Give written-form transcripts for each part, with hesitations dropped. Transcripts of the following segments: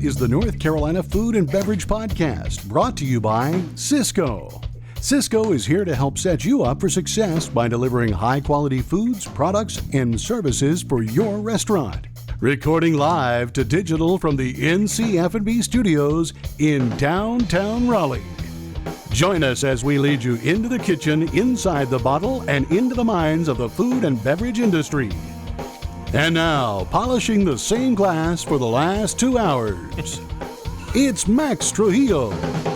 is the North Carolina Food and Beverage Podcast, brought to you by Cisco. Cisco is here to help set you up for success by delivering high-quality foods, products, and services for your restaurant. Recording live to digital from the NCF&B studios in downtown Raleigh. Join us as we lead you into the kitchen, inside the bottle, and into the minds of the food and beverage industry. And now, polishing the same glass for the last 2 hours, it's Max Trujillo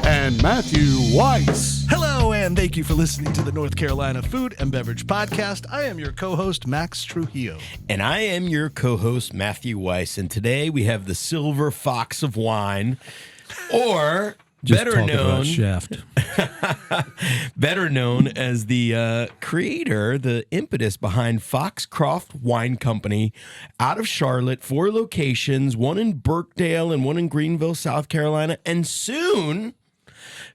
and Matthew Weiss. Hello, and thank you for listening to the North Carolina Food and Beverage Podcast. I am your co-host, Max Trujillo. And I am your co-host, Matthew Weiss. And today we have the Silver Fox of Wine, or better known as the creator, the impetus behind Foxcroft Wine Company out of Charlotte, 4 locations, one in Birkdale and one in Greenville, South Carolina, and soon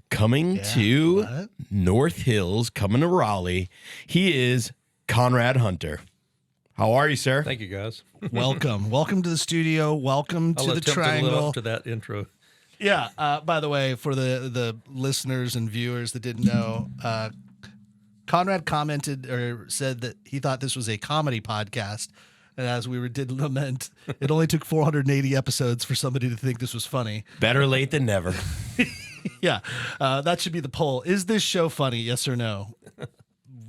coming to North Hills, coming to Raleigh. He is Conrad Hunter. How are you, sir? Thank you, guys. Welcome to the studio. Welcome to the Triangle. To live up to that intro. Yeah. By the way, for the listeners and viewers that didn't know, Conrad commented or said that he thought this was a comedy podcast. And as we did lament, it only took 480 episodes for somebody to think this was funny. Better late than never. Yeah. That should be the poll. Is this show funny? Yes or no?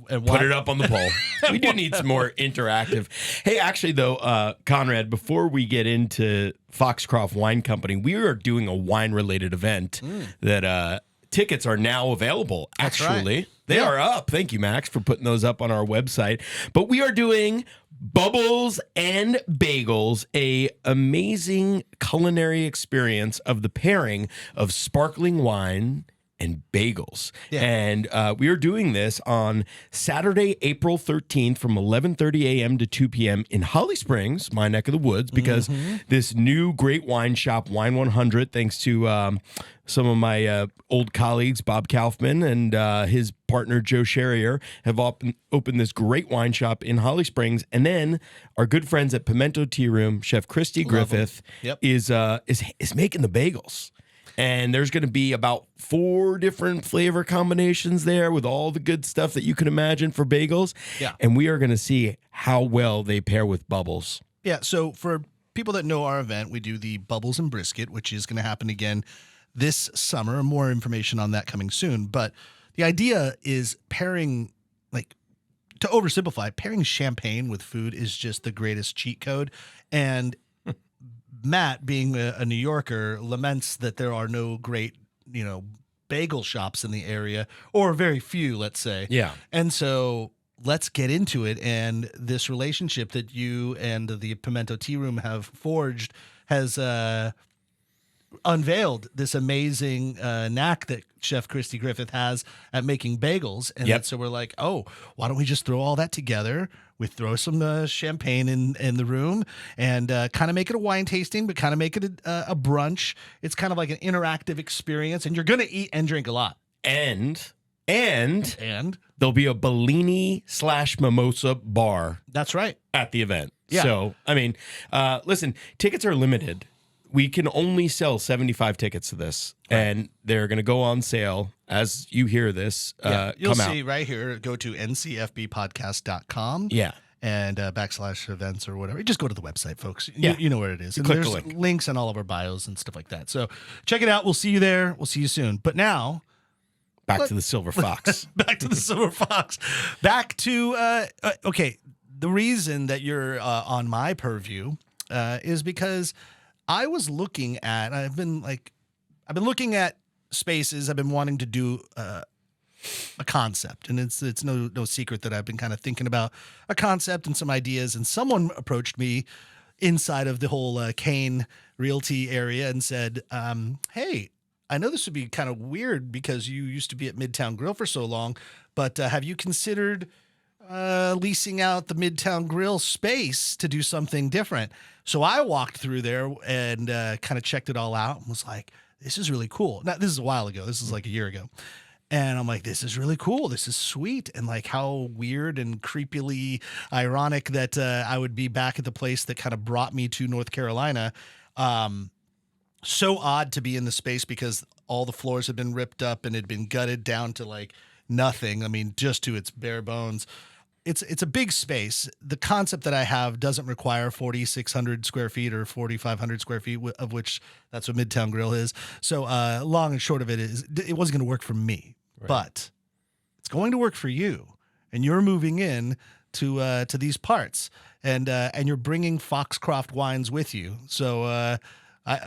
And put it up on the poll. We do need some more interactive. Hey, actually, though, Conrad, before we get into Foxcroft Wine Company, we are doing a wine-related event that tickets are now available. Actually, right. They are up. Thank you, Max, for putting those up on our website. But we are doing Bubbles and Bagels, a amazing culinary experience of the pairing of sparkling wine and bagels. Yeah. And we are doing this on Saturday, April 13th from 11:30 a.m. to 2 p.m. in Holly Springs, my neck of the woods, because this new great wine shop, Wine 100, thanks to some of my old colleagues, Bob Kaufman and his partner, Joe Sherrier, have opened this great wine shop in Holly Springs. And then our good friends at Pimento Tea Room, Chef Christy Griffith, is making the bagels. And there's going to be about 4 different flavor combinations there with all the good stuff that you can imagine for bagels. Yeah. And we are going to see how well they pair with bubbles. Yeah. So for people that know our event, we do the Bubbles and Brisket, which is going to happen again this summer. More information on that coming soon. But the idea is pairing, like, to oversimplify, pairing champagne with food is just the greatest cheat code. And Matt, being a New Yorker, laments that there are no great, bagel shops in the area, or very few, let's say. Yeah. And so let's get into it. And this relationship that you and the Pimento Tea Room have forged has unveiled this amazing knack that Chef Christy Griffith has at making bagels. And so we're like, oh, why don't we just throw all that together? We throw some champagne in the room and kind of make it a wine tasting, but kind of make it a brunch. It's kind of like an interactive experience, and you're going to eat and drink a lot. And there'll be a Bellini/mimosa bar. That's right. At the event. Yeah. So, I mean, listen, tickets are limited. We can only sell 75 tickets to this, and they're going to go on sale as you hear this You'll come out. See right here, go to ncfbpodcast.com. Yeah. And /events or whatever. Just go to the website, folks. You know where it is. And click there's the link. Links on all of our bios and stuff like that. So check it out. We'll see you there. We'll see you soon. But now, back to the Silver Fox. Back to the Silver Fox. Back to, okay, the reason that you're on my purview is because I was looking at, I've been looking at spaces. I've been wanting to do a concept, and it's no secret that I've been kind of thinking about a concept and some ideas. And someone approached me inside of the whole Kane Realty area and said, "Hey, I know this would be kind of weird because you used to be at Midtown Grill for so long, but have you considered leasing out the Midtown Grill space to do something different?" So I walked through there and kind of checked it all out and was like, this is really cool. Now, this is a while ago. This is like a year ago. And I'm like, this is really cool. This is sweet. And like how weird and creepily ironic that I would be back at the place that kind of brought me to North Carolina. so odd to be in the space because all the floors had been ripped up and had been gutted down to like nothing. I mean, just to its bare bones. It's a big space. The concept that I have doesn't require 4,600 square feet or 4,500 square feet, of which that's what Midtown Grill is. So long and short of it is, it wasn't going to work for me, but it's going to work for you. And you're moving in to these parts, and you're bringing Foxcroft wines with you. So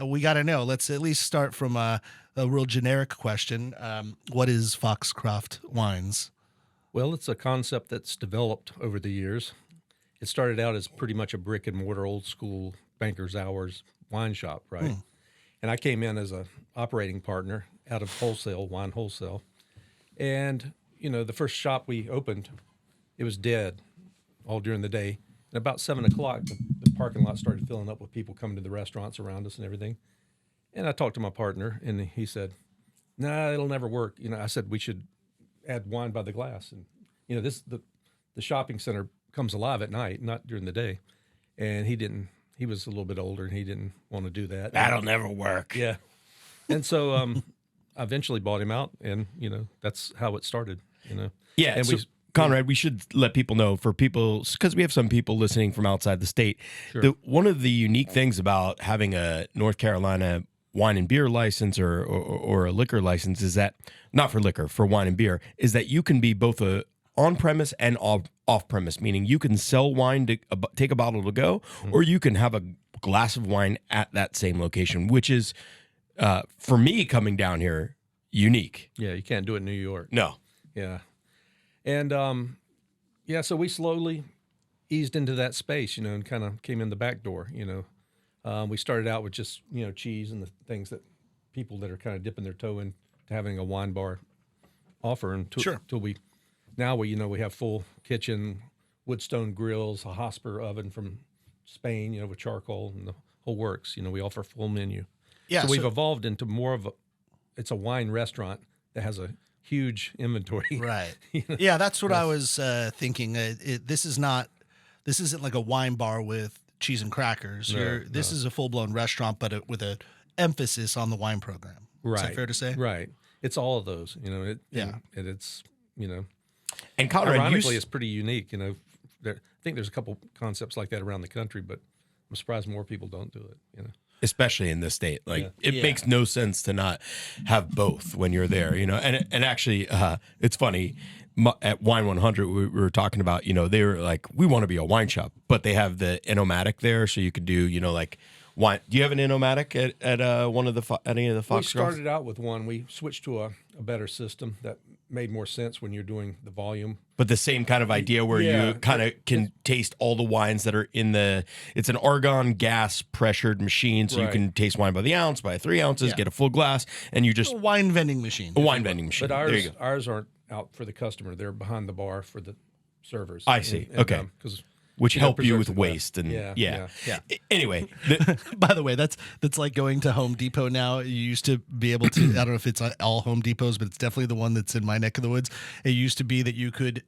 we got to know. Let's at least start from a real generic question. What is Foxcroft wines? Well, it's a concept that's developed over the years. It started out as pretty much a brick and mortar, old school banker's hours wine shop, right? And I came in as a operating partner out of wine wholesale. And, the first shop we opened, it was dead all during the day. And about 7 o'clock, the parking lot started filling up with people coming to the restaurants around us and everything. And I talked to my partner, and he said, "Nah, it'll never work." I said we should add wine by the glass, and the shopping center comes alive at night, not during the day. And he was a little bit older, and he didn't want to do that. That'll never work. Yeah. And so I eventually bought him out, and that's how it started. Yeah, and so, Conrad, we should let people know, because we have some people listening from outside the state. Sure. One of the unique things about having a North Carolina wine and beer license or a liquor license is that, not for liquor, for wine and beer, is that you can be both a on-premise and off-premise, meaning you can sell wine to take a bottle to go, or you can have a glass of wine at that same location, which is, for me coming down here, unique. Yeah, you can't do it in New York. No. Yeah. And, so we slowly eased into that space, and kind of came in the back door, We started out with just, cheese and the things that people that are kind of dipping their toe into having a wine bar offer. Until we have full kitchen, wood stone grills, a Hosper oven from Spain, with charcoal and the whole works. We offer full menu. Yeah. So we've evolved into more of it's a wine restaurant that has a huge inventory. Right. Yeah, that's what I was thinking. This isn't like a wine bar with cheese and crackers. This is a full-blown restaurant, but with an emphasis on the wine program. Right. Is that fair to say? Right. It's all of those, Yeah. And it's, And Conrad, ironically, it's pretty unique. I think there's a couple concepts like that around the country, but I'm surprised more people don't do it, especially in this state, it makes no sense to not have both when you're there, and actually, it's funny. At Wine 100, we were talking about, they were like, we want to be a wine shop, but they have the Enomatic there, so you could do, wine. Do you have an Enomatic at any of the Foxcrofts? We started out with one. We switched to a better system that made more sense when you're doing the volume. But the same kind of idea where you kind of can taste all the wines that are it's an argon gas pressured machine, so you can taste wine by the ounce, by 3 ounces, get a full glass, and you just A wine vending machine. a wine vending machine. But There you go. ours aren't out for the customer. They're behind the bar for the servers. I see. Okay. Which help you with waste and Yeah. Anyway, By the way, that's like going to Home Depot now. You used to be able to, I don't know if it's all Home Depots, but it's definitely the one that's in my neck of the woods. It used to be that you could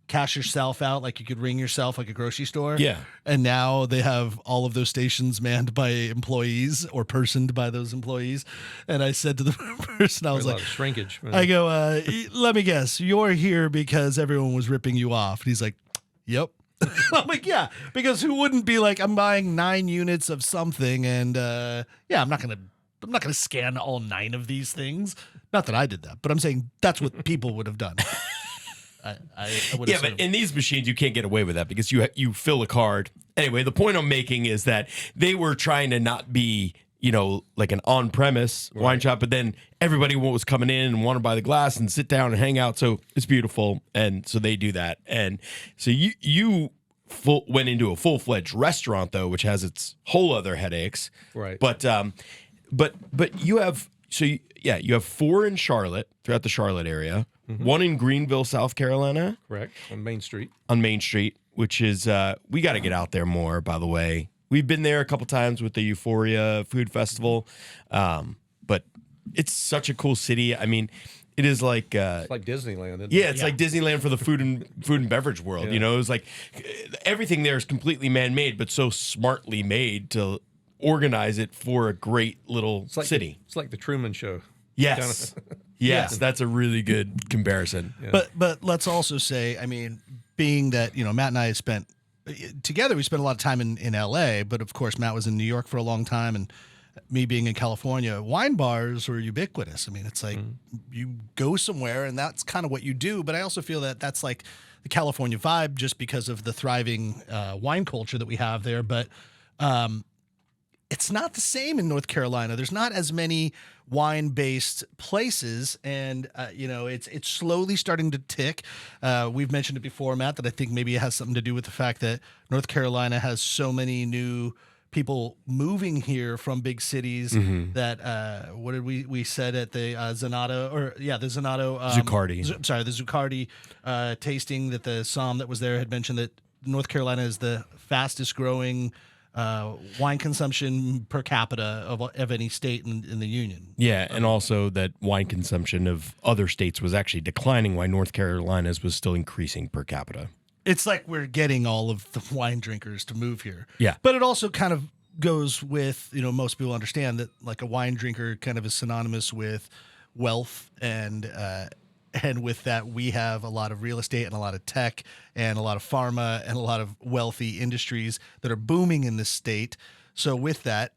cash yourself out, like you could ring yourself like a grocery store. Yeah. And now they have all of those stations manned by employees or personed by those employees. And I said to the person, I was There's a lot like, of shrinkage. I go, let me guess, you're here because everyone was ripping you off. And he's like, yep. I'm like, yeah, because who wouldn't be like, I'm buying 9 units of something, and I'm not gonna scan all 9 of these things. Not that I did that, but I'm saying that's what people would have done. I would yeah, assume. but in these machines, you can't get away with that because you fill a card. Anyway, the point I'm making is that they were trying to not be, like an on-premise wine shop, but then everybody was coming in and wanted to buy the glass and sit down and hang out. So it's beautiful, and so they do that. And so you went into a full-fledged restaurant though, which has its whole other headaches. Right. But you have you have 4 in Charlotte, throughout the Charlotte area. 1 in Greenville, South Carolina. Correct. On Main Street. On Main Street, which is we got to get out there more. By the way, we've been there a couple times with the Euphoria Food Festival, but it's such a cool city. I mean, it is like it's like Disneyland. Isn't yeah, it? it's like Disneyland for the food and beverage world. Yeah. It's like everything there is completely man made, but so smartly made to organize it for a great little It's like city. It's like the Truman Show. Yes. Yes, that's a really good comparison. Yeah. But let's also say, I mean, being that, Matt and I spent together, we spent a lot of time in LA, but of course Matt was in New York for a long time, and me being in California, wine bars are ubiquitous. I mean, it's like you go somewhere and that's kind of what you do. But I also feel that that's like the California vibe just because of the thriving wine culture that we have there. But it's not the same in North Carolina. There's not as many wine-based places, and it's slowly starting to tick. We've mentioned it before, Matt, that I think maybe it has something to do with the fact that North Carolina has so many new people moving here from big cities that what did we said at the Zenato the Zenato Zuccardi. The Zuccardi tasting, that the Somm that was there had mentioned that North Carolina is the fastest growing wine consumption per capita of any state in the union. Yeah, and also that wine consumption of other states was actually declining while North Carolina's was still increasing per capita. It's like we're getting all of the wine drinkers to move here. Yeah. But it also kind of goes with, most people understand that like a wine drinker kind of is synonymous with wealth, and with that we have a lot of real estate and a lot of tech and a lot of pharma and a lot of wealthy industries that are booming in this state. So with that,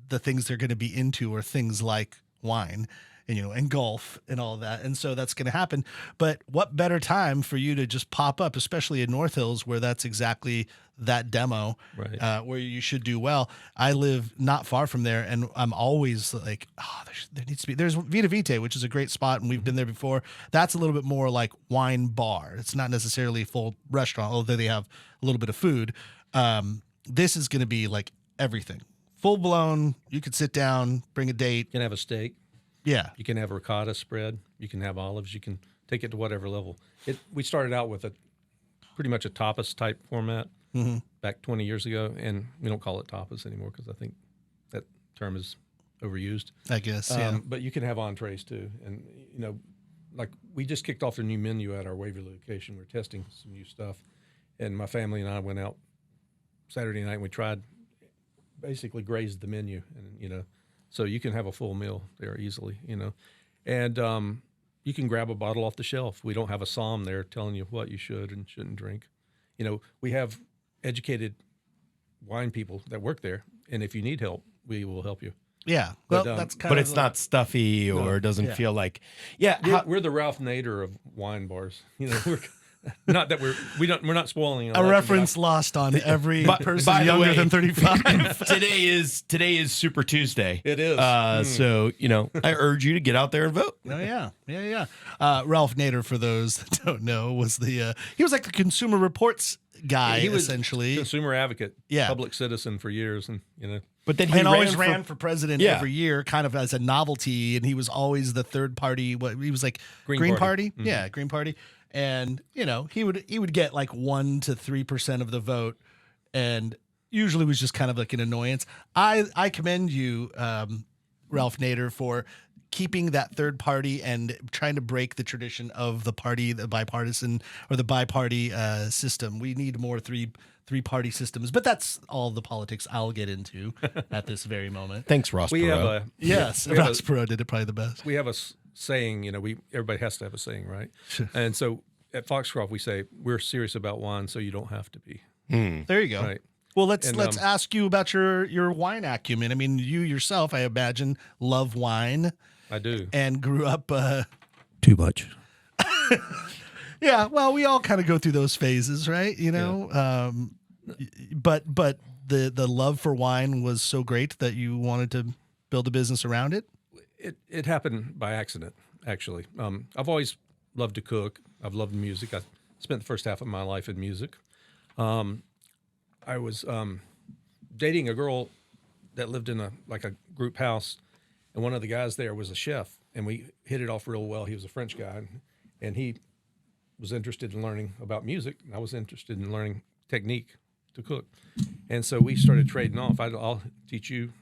the things they're going to be into are things like wine and golf and all that. And so that's going to happen. But what better time for you to just pop up, especially in North Hills, where that's exactly that demo, Right. where you should do well. I live not far from there, and I'm always like, there needs to be. There's Vita Vite, which is a great spot, and we've been there before. That's a little bit more like wine bar. It's not necessarily a full restaurant, although they have a little bit of food. This is going to be like everything. Full blown. You could sit down, bring a date. You can have a steak. Yeah. You can have ricotta spread. You can have olives. You can take it to whatever level. We started out with pretty much a tapas type format back 20 years ago, and we don't call it tapas anymore because I think that term is overused. I guess. Yeah. But you can have entrees too, and like we just kicked off a new menu at our Waverly location. We're testing some new stuff, and my family and I went out Saturday night and we tried, basically grazed the menu, and so you can have a full meal there easily, and you can grab a bottle off the shelf. We don't have a somm there telling you what you should and shouldn't drink. We have educated wine people that work there, and if you need help, we will help you. Yeah. Well, But, that's kind But of it's not stuffy or doesn't feel like, We're the Ralph Nader of wine bars. We're not that we're not spoiling a reference lost on every person by the younger way, than 35. today is Super Tuesday. It is. So, I urge you to get out there and vote. Oh yeah. Ralph Nader, for those that don't know, was he was like the Consumer Reports guy, he was essentially. consumer advocate, Yeah. public citizen for years, and But then he always ran for president Yeah. every year, kind of as a novelty, and he was always the third party. He was like Green Party? Party. Yeah, Green Party. And he would get like 1 to 3% of the vote, and usually was just kind of like an annoyance. I commend you, Ralph Nader, for keeping that third party and trying to break the tradition of the bipartisan or the bi-party system. We need more three-party systems, but that's all the politics I'll get into at this very moment. Thanks, Ross we have Perot. a Yes, we have Ross Perot did it probably the best. we have a saying. Everybody has to have a saying, right? And so at Foxcroft, we say we're serious about wine, so you don't have to be. There you go. Right. Well, let's And, ask you about your wine acumen. I mean, you yourself, I imagine, love wine I do. and grew up. Too much. Yeah, well, we all kind of go through those phases, right? But the love for wine was so great that you wanted to build a business around it. It happened by accident, actually. I've always loved to cook. I've loved music. I spent the first half of my life in music. I was dating a girl that lived in a group house, and one of the guys there was a chef, and we hit it off real well. He was a French guy, and he was interested in learning about music, and I was interested in learning technique to cook. And so we started trading off. I'll teach you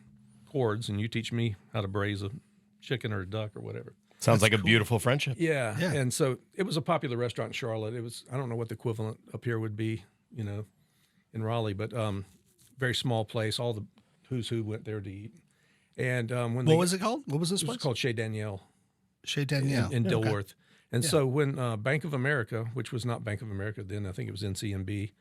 chords, and you teach me how to braise a chicken or a duck or whatever. Sounds like a beautiful friendship. Yeah. And so it was a popular restaurant in Charlotte. It was, I don't know what the equivalent up here would be, in Raleigh, but very small place. All the who's who went there to eat. And when What was it called? What was this it was place? called Chez Daniel Chez Daniel in Okay. Dilworth. And so when Bank of America, which was not Bank of America then, I think it was NCMB,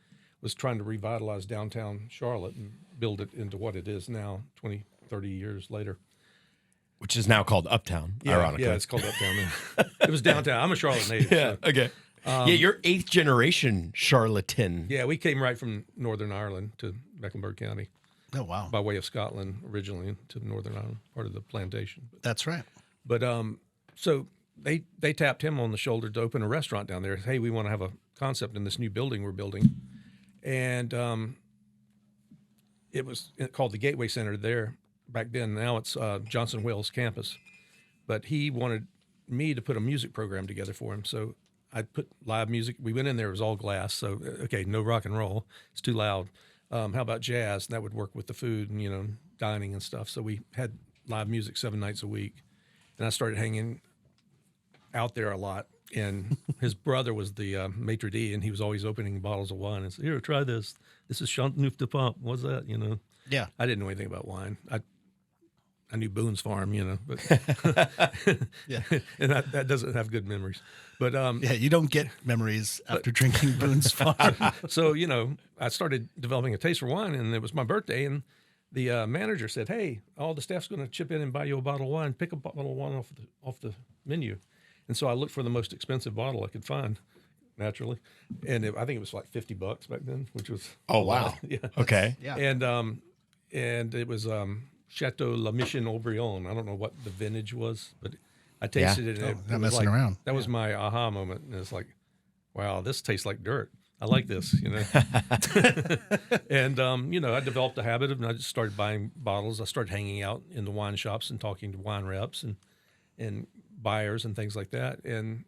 was trying to revitalize downtown Charlotte and build it into what it is now, 20, 30 years later. Which is now called Uptown, ironically. Yeah, it's called Uptown now. It was downtown. I'm a Charlotte native. Yeah, So. okay. Yeah, you're 8th generation Charlatan. Yeah, we came right from Northern Ireland to Mecklenburg County Oh, wow. by way of Scotland originally to Northern Ireland, part of the plantation. That's right. But so they tapped him on the shoulder to open a restaurant down there. Hey, we want to have a concept in this new building we're building. And it was called the Gateway Center there back then. Now it's Johnson Wales campus. But he wanted me to put a music program together for him. So I put live music. We went in there, it was all glass. So, okay, no rock and roll. It's too loud. How about jazz? And that would work with the food and, dining and stuff. So we had live music 7 nights a week. And I started hanging out there a lot. And his brother was the maitre d', and he was always opening bottles of wine and said, here, try this. This is Chateauneuf de Pape. What's that, Yeah. I didn't know anything about wine. I knew Boone's Farm, but Yeah. and that doesn't have good memories. But Yeah, you don't get memories after drinking Boone's Farm. so I started developing a taste for wine, and it was my birthday, and the manager said, "Hey, all the staff's going to chip in and buy you a bottle of wine. Pick a bottle of wine off the menu." And so I looked for the most expensive bottle I could find, naturally, and I think it was like $50 back then, which was Oh, a lot. wow. Yeah. Okay. Yeah. And it was Chateau La Mission Aubryon. I don't know what the vintage was, but I tasted it. And it not was messing around. That was my aha moment. And it's like, wow, this tastes like dirt. I like this, And, I developed a habit I just started buying bottles. I started hanging out in the wine shops and talking to wine reps and buyers and things like that. And,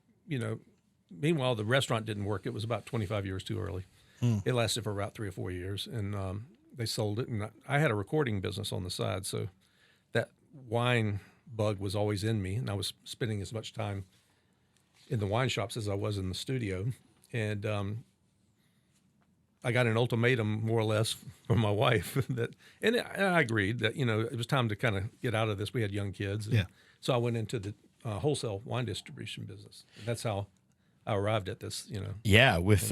meanwhile, the restaurant didn't work. It was about 25 years too early. It lasted for about 3 or 4 years. And they sold it. And I had a recording business on the side. So that wine bug was always in me. And I was spending as much time in the wine shops as I was in the studio. And I got an ultimatum, more or less, from my wife and I agreed that, it was time to kind of get out of this. We had young kids. Yeah. So I went into the wholesale wine distribution business. And that's how I arrived at this, Yeah, with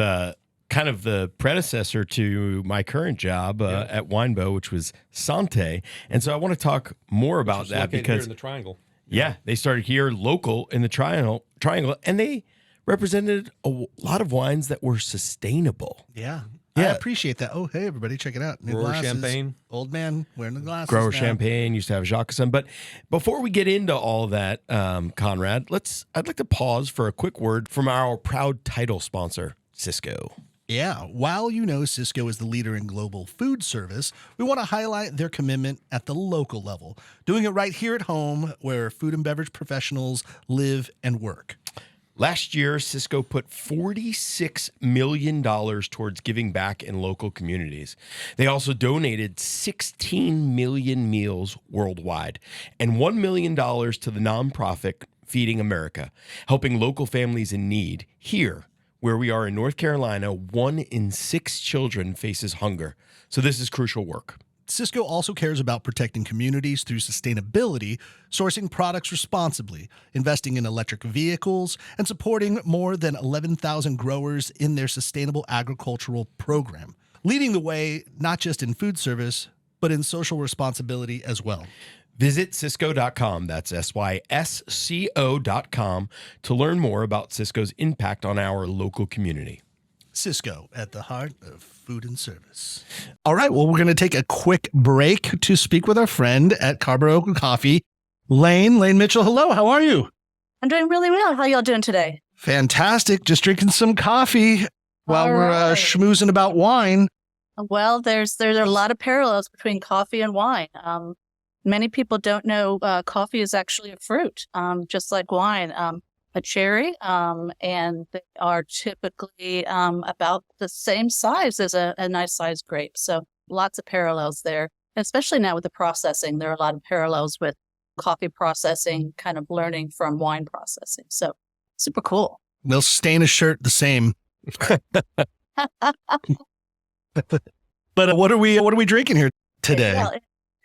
kind of the predecessor to my current job at Winebow, which was Sante. And so I want to talk more about that located here because in the Triangle. Yeah, they started here local in the Triangle, and they represented a lot of wines that were sustainable. Yeah. Yeah. I appreciate that. Oh, hey, everybody, check it out. New Grower glasses. Champagne. Old man wearing the glasses. Grower now. Champagne used to have Jacquemin. But before we get into all that, Conrad, I'd like to pause for a quick word from our proud title sponsor, Cisco. Yeah. While Cisco is the leader in global food service, we want to highlight their commitment at the local level, doing it right here at home where food and beverage professionals live and work. Last year, Cisco put $46 million towards giving back in local communities. They also donated 16 million meals worldwide and $1 million to the nonprofit Feeding America, helping local families in need. Here, where we are in North Carolina, 1 in 6 children faces hunger. So this is crucial work. Cisco also cares about protecting communities through sustainability, sourcing products responsibly, investing in electric vehicles, and supporting more than 11,000 growers in their sustainable agricultural program, leading the way not just in food service, but in social responsibility as well. Visit Cisco.com, that's SYSCO.com, to learn more about Cisco's impact on our local community. Cisco, at the heart of food and service. All right, well, we're going to take a quick break to speak with our friend at Carborough Coffee, Lane Mitchell. Hello, how are you? I'm doing really well. How y'all doing today? Fantastic. Just drinking some coffee while All we're right. schmoozing about wine. Well, there's a lot of parallels between coffee and wine. Many people don't know coffee is actually a fruit, just like wine. A cherry, and they are typically about the same size as a nice sized grape. So lots of parallels there, especially now with the processing. There are a lot of parallels with coffee processing, kind of learning from wine processing. So super cool. They'll stain a shirt the same. But what are we drinking here today? Well,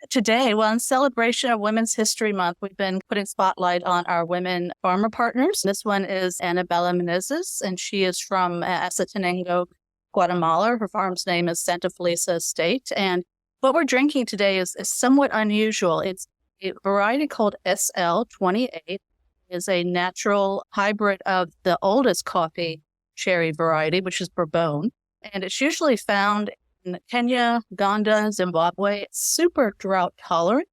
Today, well, in celebration of Women's History Month, we've been putting spotlight on our women farmer partners. This one is Annabella Menezes, and she is from Asatenango, Guatemala. Her farm's name is Santa Felisa Estate. And what we're drinking today is somewhat unusual. It's a variety called SL28. Is a natural hybrid of the oldest coffee cherry variety, which is Bourbon. And it's usually found in Kenya, Uganda, Zimbabwe. It's super drought tolerant,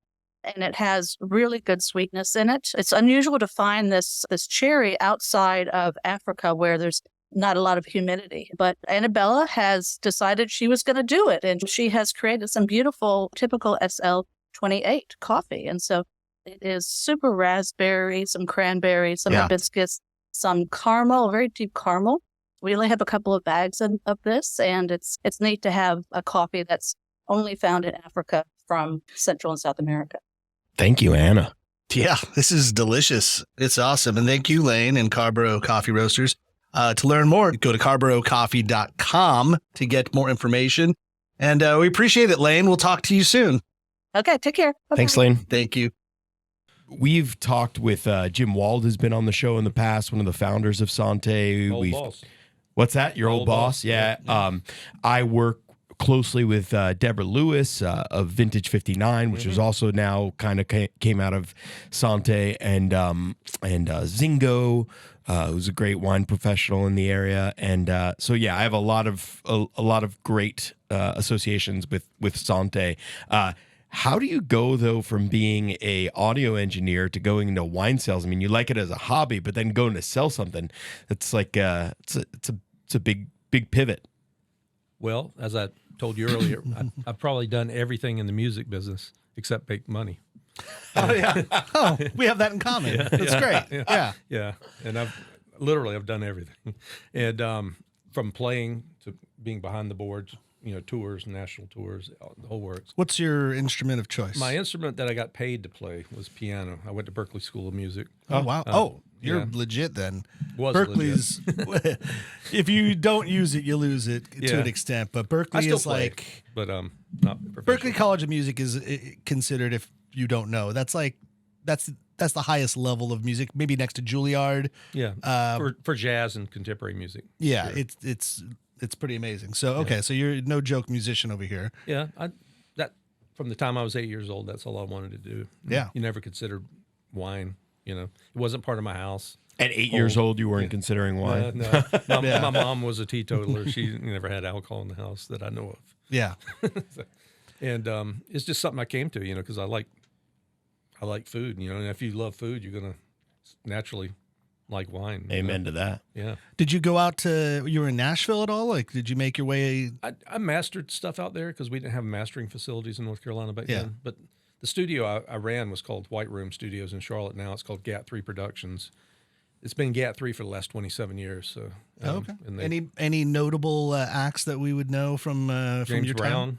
and it has really good sweetness in it. It's unusual to find this cherry outside of Africa where there's not a lot of humidity. But Annabella has decided she was going to do it, and she has created some beautiful, typical SL28 coffee. And so it is super raspberry, some cranberry, some hibiscus, some caramel, very deep caramel. We only have a couple of bags of this, and it's neat to have a coffee that's only found in Africa from Central and South America. Thank you, Anna. Yeah, this is delicious. It's awesome. And thank you, Lane and Carborough Coffee Roasters. To learn more, go to carboroughcoffee.com to get more information. And we appreciate it, Lane. We'll talk to you soon. Okay, take care. Bye-bye. Thanks, Lane. Thank you. We've talked with Jim Wald, has been on the show in the past, one of the founders of Sante. Old boss. What's that? Your old boss? Yeah. I work closely with Deborah Lewis of Vintage 59, which was also now kind of came out of Sante, and Zingo, who's a great wine professional in the area. And so, yeah, I have a lot of great associations with Sante. How do you go, though, from being a audio engineer to going into wine sales? I mean, you like it as a hobby, but then going to sell something, it's like it's a big pivot. Well, as I told you earlier, I've probably done everything in the music business except make money. Oh, yeah. Oh, we have that in common. That's great. Yeah. And I've done everything. And from playing to being behind the boards, tours, national tours, the whole works. What's your instrument of choice? My instrument that I got paid to play was piano. I went to Berklee School of Music. Oh, wow. You're legit then. Berklee's, if you don't use it, you lose it to an extent. But Berklee is play, like, but not Berklee College of Music is considered, if you don't know, that's the highest level of music, maybe next to Juilliard. Yeah, for jazz and contemporary music. Yeah, sure. it's pretty amazing. So so you're no joke musician over here. Yeah, that from the time I was 8 years old, that's all I wanted to do. Yeah, you never considered wine. It wasn't part of my house. At 8 years old, you weren't considering wine? No. My mom was a teetotaler. She never had alcohol in the house that I know of. Yeah. And it's just something I came to, because I like food, and if you love food, you're going to naturally like wine. Amen to that. Yeah. Did you go out you were in Nashville at all? Like, did you make your way? I mastered stuff out there because we didn't have mastering facilities in North Carolina back then. But the studio I ran was called White Room Studios in Charlotte. Now it's called GAT3 Productions. It's been GAT3 for the last 27 years. So, okay. Any notable acts that we would know from James your Brown. Town?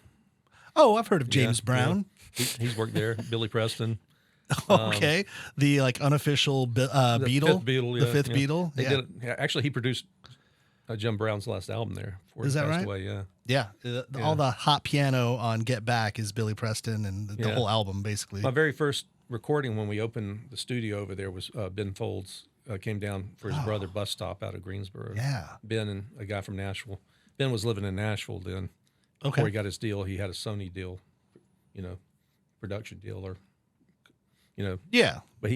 Oh, I've heard of James Brown. Yeah. He's worked there. Billy Preston. Okay, the unofficial Beatle, fifth Beatle, the fifth Beatle. They did it. Actually, he produced Jim Brown's last album there. Is that right? Away, yeah. All the hot piano on Get Back is Billy Preston, and the whole album basically. My very first recording when we opened the studio over there was Ben Folds came down for his brother Bus Stop out of Greensboro. Yeah, Ben and a guy from Nashville. Ben was living in Nashville then. Okay. Before he got his deal, he had a Sony deal, production deal or. Yeah. But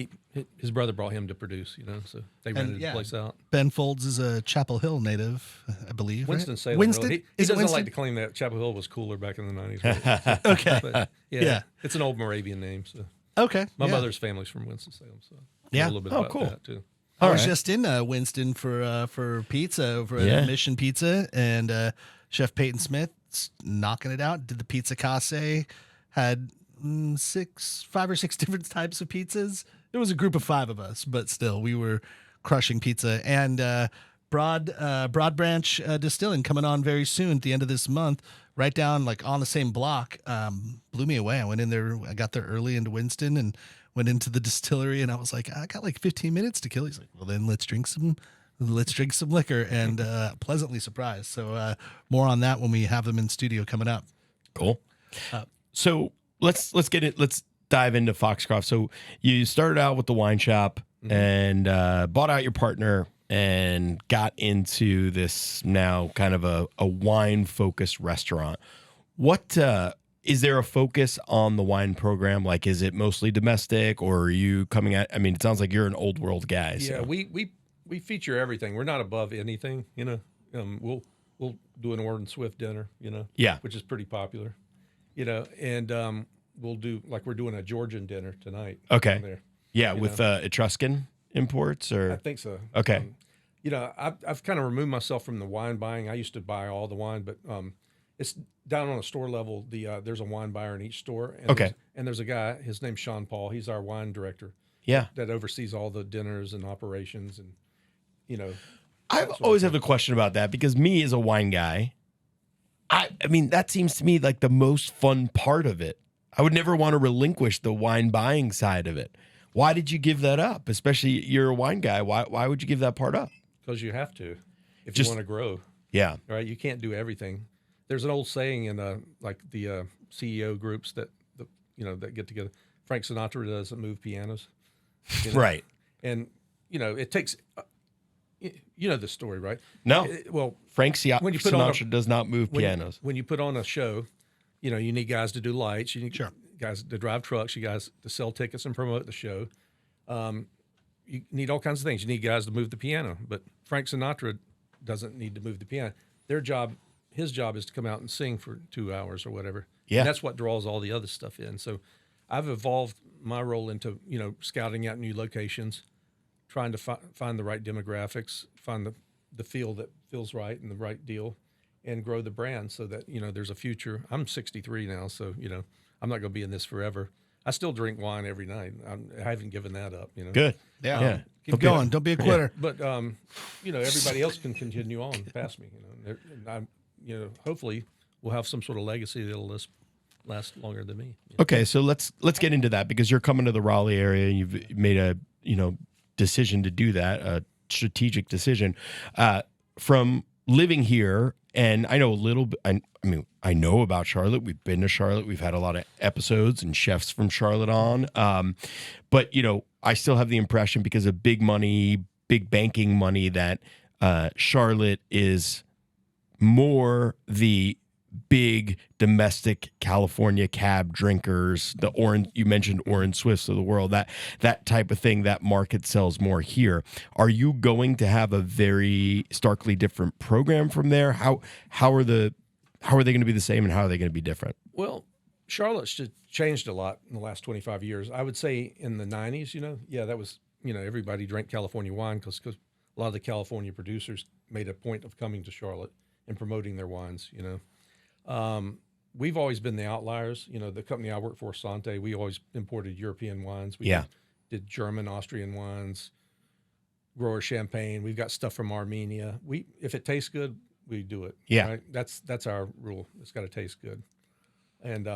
his brother brought him to produce, so they rented the place out. Ben Folds is a Chapel Hill native, I believe. Winston-Salem. Winston? Really. He doesn't like to claim that Chapel Hill was cooler back in the 90s. Really. Okay. But, yeah. It's an old Moravian name. So okay. My mother's family's from Winston-Salem, so I know a little bit about that too. I was just in Winston for pizza over at Mission Pizza, and Chef Peyton Smith knocking it out. Did the pizza casse, had 5 or 6 different types of pizzas. There was a group of 5 of us, but still we were crushing pizza. And Broad Branch Distilling coming on very soon at the end of this month, right down like on the same block. Blew me away. I went in there, I got there early into Winston and went into the distillery, and I was like, I got like 15 minutes to kill. He's like, well, then let's drink some liquor, and pleasantly surprised. So more on that when we have them in studio coming up. Cool. So let's get it. Let's dive into Foxcroft. So you started out with the wine shop and bought out your partner and got into this now kind of a wine focused restaurant. What is there a focus on the wine program? Like, is it mostly domestic, or are you coming at? I mean, it sounds like you're an old world guy. Yeah, So. we feature everything. We're not above anything, you know. We'll do an Orton Swift dinner, you know, Yeah. which is pretty popular, you know, and we'll do like we're doing a Georgian dinner tonight. Okay. Down there. Yeah, You with know. Etruscan imports, I or think so. Okay. You know, I've kind of removed myself from the wine buying. I used to buy all the wine, but it's down on a store level. There's a wine buyer in each store. And Okay. there's a guy. His name's Sean Paul. He's our wine director yeah. that oversees all the dinners and operations, and you know. I've always had a question about that because me as a wine guy, I mean, that seems to me like the most fun part of it. I would never want to relinquish the wine buying side of it. Why did you give that up? Especially you're a wine guy. Why would you give that part up? Because you have to, if Just- you want to grow, Yeah. right? You can't do everything. There's an old saying in like the CEO groups that that get together. Frank Sinatra doesn't move pianos, you know? Right. And you know it takes. You know the story, right? No. Well, Frank when you put on Sinatra does not move pianos. when you put on a show, you know you need guys to do lights. You need guys to drive trucks. You guys to sell tickets and promote the show. You need all kinds of things. You need guys to move the piano, but Frank Sinatra doesn't need to move the piano. His job is to come out and sing for 2 hours or whatever. Yeah. And that's what draws all the other stuff in. So I've evolved my role into, scouting out new locations, trying to find the right demographics, find the feel that feels right and the right deal, and grow the brand so that, there's a future. I'm 63 now, so, I'm not going to be in this forever. I still drink wine every night. I haven't given that up, Good. Yeah. Keep going. Don't be a quitter. But everybody else can continue on past me. Hopefully we'll have some sort of legacy that'll last longer than me. Okay, so let's get into that because you're coming to the Raleigh area and you've made a decision to do that, a strategic decision. From living here, and I know a little bit. I know about Charlotte. We've been to Charlotte. We've had a lot of episodes and chefs from Charlotte on. But I still have the impression because of big money, big banking money, that Charlotte is more the big domestic California cab drinkers, you mentioned Orange Swifts of the world, that type of thing. That market sells more here. Are you going to have a very starkly different program from there? How are they going to be the same, and how are they going to be different? Well, Charlotte's just changed a lot in the last 25 years. I would say in the 90s, that was, everybody drank California wine because a lot of the California producers made a point of coming to Charlotte and promoting their wines, We've always been the outliers. The company I work for, Sante, we always imported European wines. We did German, Austrian wines, grower champagne. We've got stuff from Armenia. If it tastes good, we do it. Yeah. Right? That's our rule. It's got to taste good. And,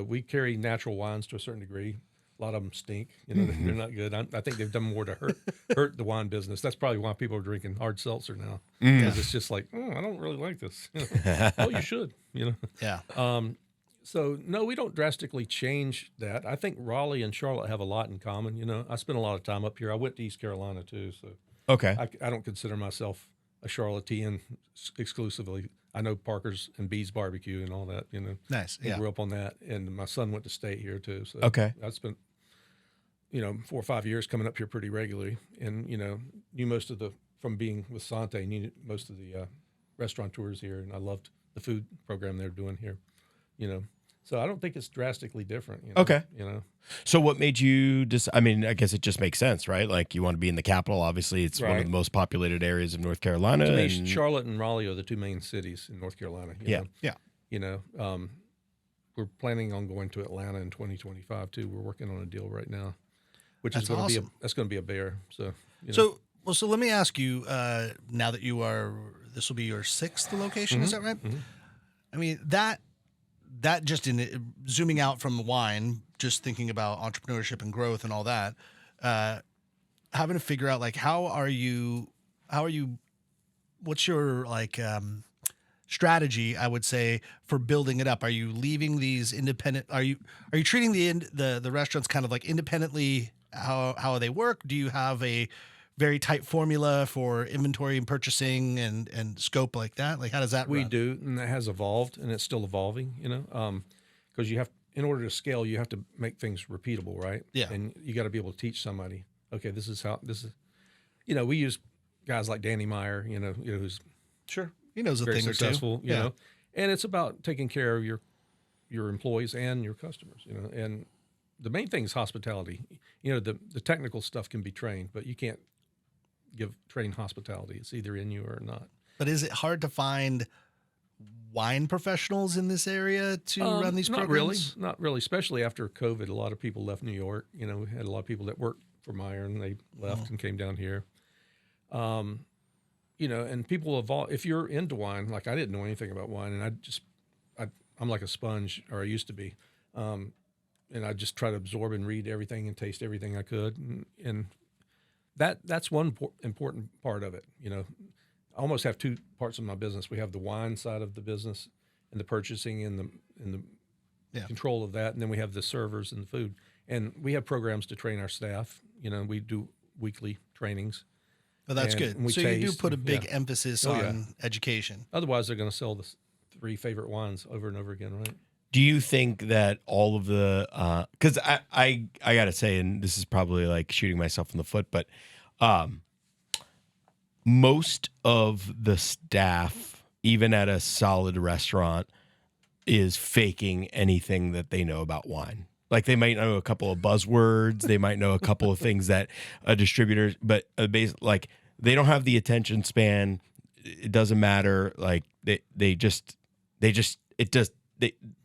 we carry natural wines to a certain degree. A lot of them stink. They're not good. I think they've done more to hurt the wine business. That's probably why people are drinking hard seltzer now. Because it's just like, I don't really like this. Oh, you should, Yeah. So, no, we don't drastically change that. I think Raleigh and Charlotte have a lot in common. I spent a lot of time up here. I went to East Carolina, too. So Okay. I don't consider myself a Charlottean exclusively. I know Parker's and Bee's barbecue and all that, Nice. I Yeah. grew up on that. And my son went to state here, too. So Okay. I spent 4 or 5 years coming up here pretty regularly, and knew most of from being with Sante, knew most of the restaurateurs here, and I loved the food program they're doing here. So I don't think it's drastically different. Okay. So what made you I guess it just makes sense, right? Like you want to be in the capital. Obviously, it's one of Right. the most populated areas of North Carolina. To me, and- Charlotte and Raleigh are the two main cities in North Carolina. you Yeah. know. We're planning on going to Atlanta in 2025 too. We're working on a deal right now, which That's is going to awesome. that's going to be a bear. So you know. So let me ask you, now that this will be your 6th location, is that right? Mhm. I mean, that just in zooming out from the wine, just thinking about entrepreneurship and growth and all that, having to figure out like, what's your like, strategy, I would say, for building it up? Are you leaving these independent? Are you treating the restaurants kind of like independently? How they work? Do you have a very tight formula for inventory and purchasing and scope like that? Like, how does that We run? do, and that has evolved, and it's still evolving. Because you have, in order to scale, you have to make things repeatable, right? Yeah. And you got to be able to teach somebody. Okay, this is how this is. We use guys like Danny Meyer, who's Sure, he knows a very thing or two. successful, and it's about taking care of your employees and your customers, and the main thing is hospitality. The technical stuff can be trained, but you can't train hospitality. It's either in you or not. But is it hard to find wine professionals in this area to run these programs? Not really, especially after COVID. A lot of people left New York. We had a lot of people that worked for Meyer, and they left and came down here. And people evolve. If you're into wine, like I didn't know anything about wine, and I'm like a sponge, or I used to be. And I just try to absorb and read everything and taste everything I could. And that's one important part of it. I almost have two parts of my business. We have the wine side of the business and the purchasing and the control of that. And then we have the servers and the food. And we have programs to train our staff. We do weekly trainings. Well, that's And good. we So you do taste put a and- big yeah. emphasis Oh, on yeah. education. Otherwise, they're going to sell the 3 favorite wines over and over again, right? Do you think that all of the because I gotta say, and this is probably like shooting myself in the foot, but most of the staff, even at a solid restaurant, is faking anything that they know about wine. Like they might know a couple of buzzwords, they might know a couple of things that a distributor, but like they don't have the attention span. It doesn't matter. Like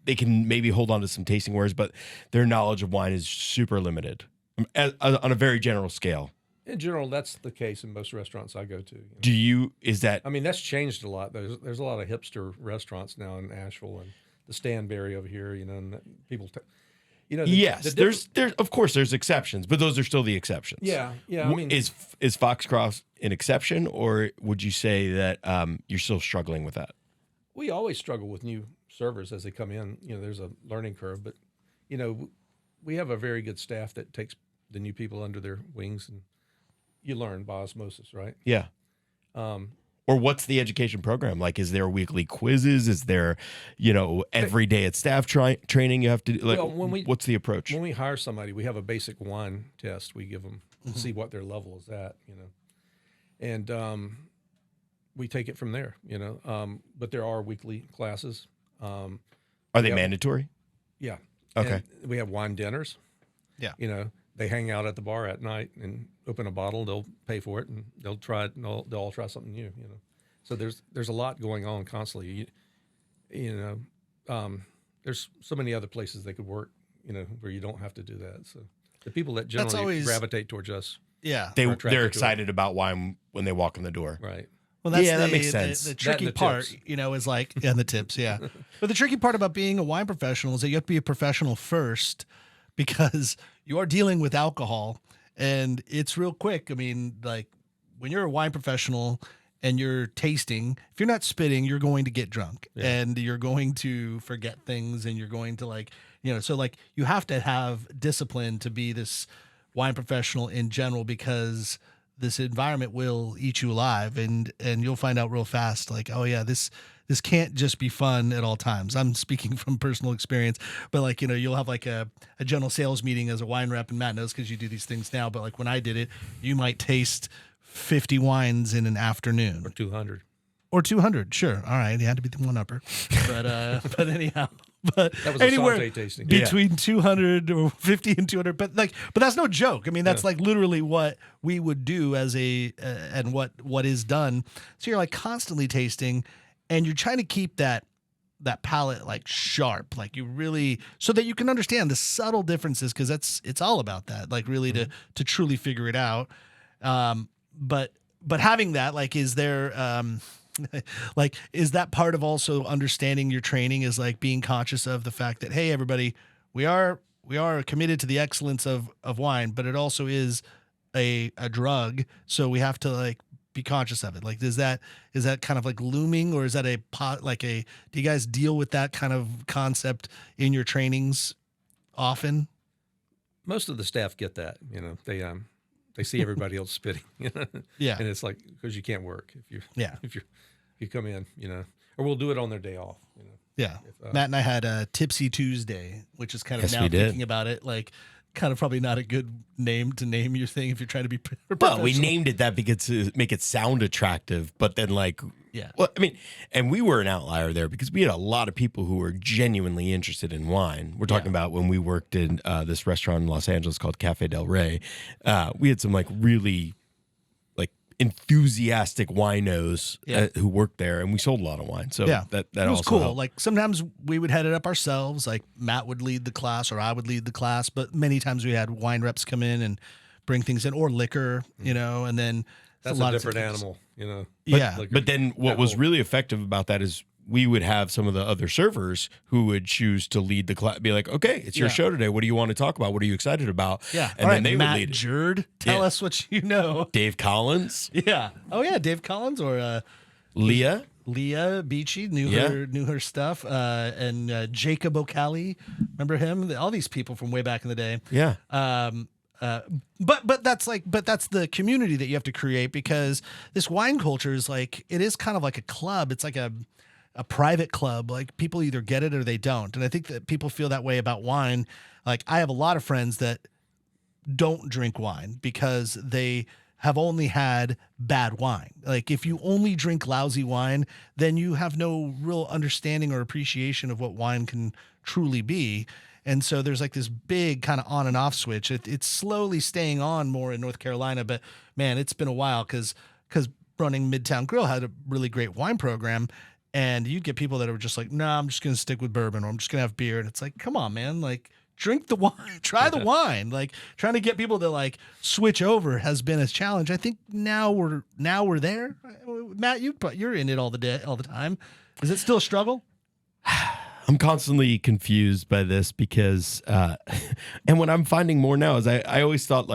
they can maybe hold on to some tasting words, but their knowledge of wine is super limited on a very general scale. In general, that's the case in most restaurants I go to. I mean, that's changed a lot. There's a lot of hipster restaurants now in Asheville and the Stanberry over here, and people, yes, there's of course there's exceptions, but those are still the exceptions. Yeah. I mean, is Foxcroft an exception, or would you say that you're still struggling with that? we always struggle with new servers as they come in. There's a learning curve, but we have a very good staff that takes the new people under their wings, and you learn by osmosis, right? Yeah. Or what's the education program like? Is there weekly quizzes? Is there, every day at staff training you have to do? Like, Well, what's the approach? When we hire somebody, we have a basic wine test we give them to see what their level is at, and we take it from there, but there are weekly classes. Are they mandatory? Yeah. Okay. And we have wine dinners. Yeah. They hang out at the bar at night and open a bottle. They'll pay for it and they'll try it, and they'll all try something new. So there's a lot going on constantly. There's so many other places they could work, where you don't have to do that. So the people that generally gravitate towards us, Yeah. They're excited about wine when they walk in the door. right? Well, that's that makes sense. The tricky and the part, tips. is like, and the tips, yeah. But the tricky part about being a wine professional is that you have to be a professional first, because you are dealing with alcohol, and it's real quick. I mean, like when you're a wine professional and you're tasting, if you're not spitting, you're going to get drunk, and you're going to forget things, and you're going to so like you have to have discipline to be this wine professional in general, because this environment will eat you alive, and you'll find out real fast, like, oh yeah, this can't just be fun at all times. I'm speaking from personal experience, but like, you'll have like a general sales meeting as a wine rep, and Matt knows because you do these things now, but like when I did it, you might taste 50 wines in an afternoon. Or 200. Or 200, sure. All right, it had to be the one upper. But anyhow. But That was a anywhere Sante tasting. between 200 or 50 and 200, but that's no joke. I mean, that's like literally what we would do as and what is done. So you're like constantly tasting, and you're trying to keep that palate like sharp, like you really, so that you can understand the subtle differences, because it's all about that, like really to truly figure it out. But having that, like, is there like, is that part of also understanding your training, is like being conscious of the fact that, hey, everybody, we are committed to the excellence of wine, but it also is a drug. So we have to like be conscious of it? Like, is that kind of like looming, or is that do you guys deal with that kind of concept in your trainings often? Most of the staff get that, they see everybody else spitting, Yeah. and it's like, because you can't work if you come in, or we'll do it on their day off, Yeah. If, Matt and I had a Tipsy Tuesday, which is kind of Yes, now we did. thinking about it, like kind of probably not a good name to name your thing if you're trying to be Well, we professional. named it that because to make it sound attractive, but then Yeah. well, I mean, and we were an outlier there because we had a lot of people who were genuinely interested in wine. We're talking about when we worked in this restaurant in Los Angeles called Cafe Del Rey. We had some really enthusiastic winos who worked there, and we sold a lot of wine. So Yeah. that It was also cool. helped. Like sometimes we would head it up ourselves. Like Matt would lead the class or I would lead the class, but many times we had wine reps come in and bring things in, or liquor, and then that's a different animal, Yeah. But then what was really effective about that is we would have some of the other servers who would choose to lead the class, be like, okay, it's your show today. What do you want to talk about? What are you excited about? Yeah. And All then right, they Matt would lead it. Jerd, tell Yeah. us what you know. Dave Collins, Yeah. Oh yeah, Dave Collins or Leah. Leah Beachy knew her stuff, and Jacob O'Calley, remember him? All these people from way back in the day. Yeah. But that's the community that you have to create, because this wine culture is it is kind of like a club. It's like a private club. Like people either get it or they don't. And I think that people feel that way about wine. Like I have a lot of friends that don't drink wine because they have only had bad wine. Like if you only drink lousy wine, then you have no real understanding or appreciation of what wine can truly be. And so there's this big kind of on and off switch. It's slowly staying on more in North Carolina, but man, it's been a while because running Midtown Grill had a really great wine program, and you get people that are just like, nah, I'm just going to stick with bourbon, or I'm just going to have beer. And it's like, come on, man, drink the wine, try the wine. Trying to get people to switch over has been a challenge. I think now we're there. Matt, you're in it all the time. Is it still a struggle? I'm constantly confused by this because, and what I'm finding more now is I always thought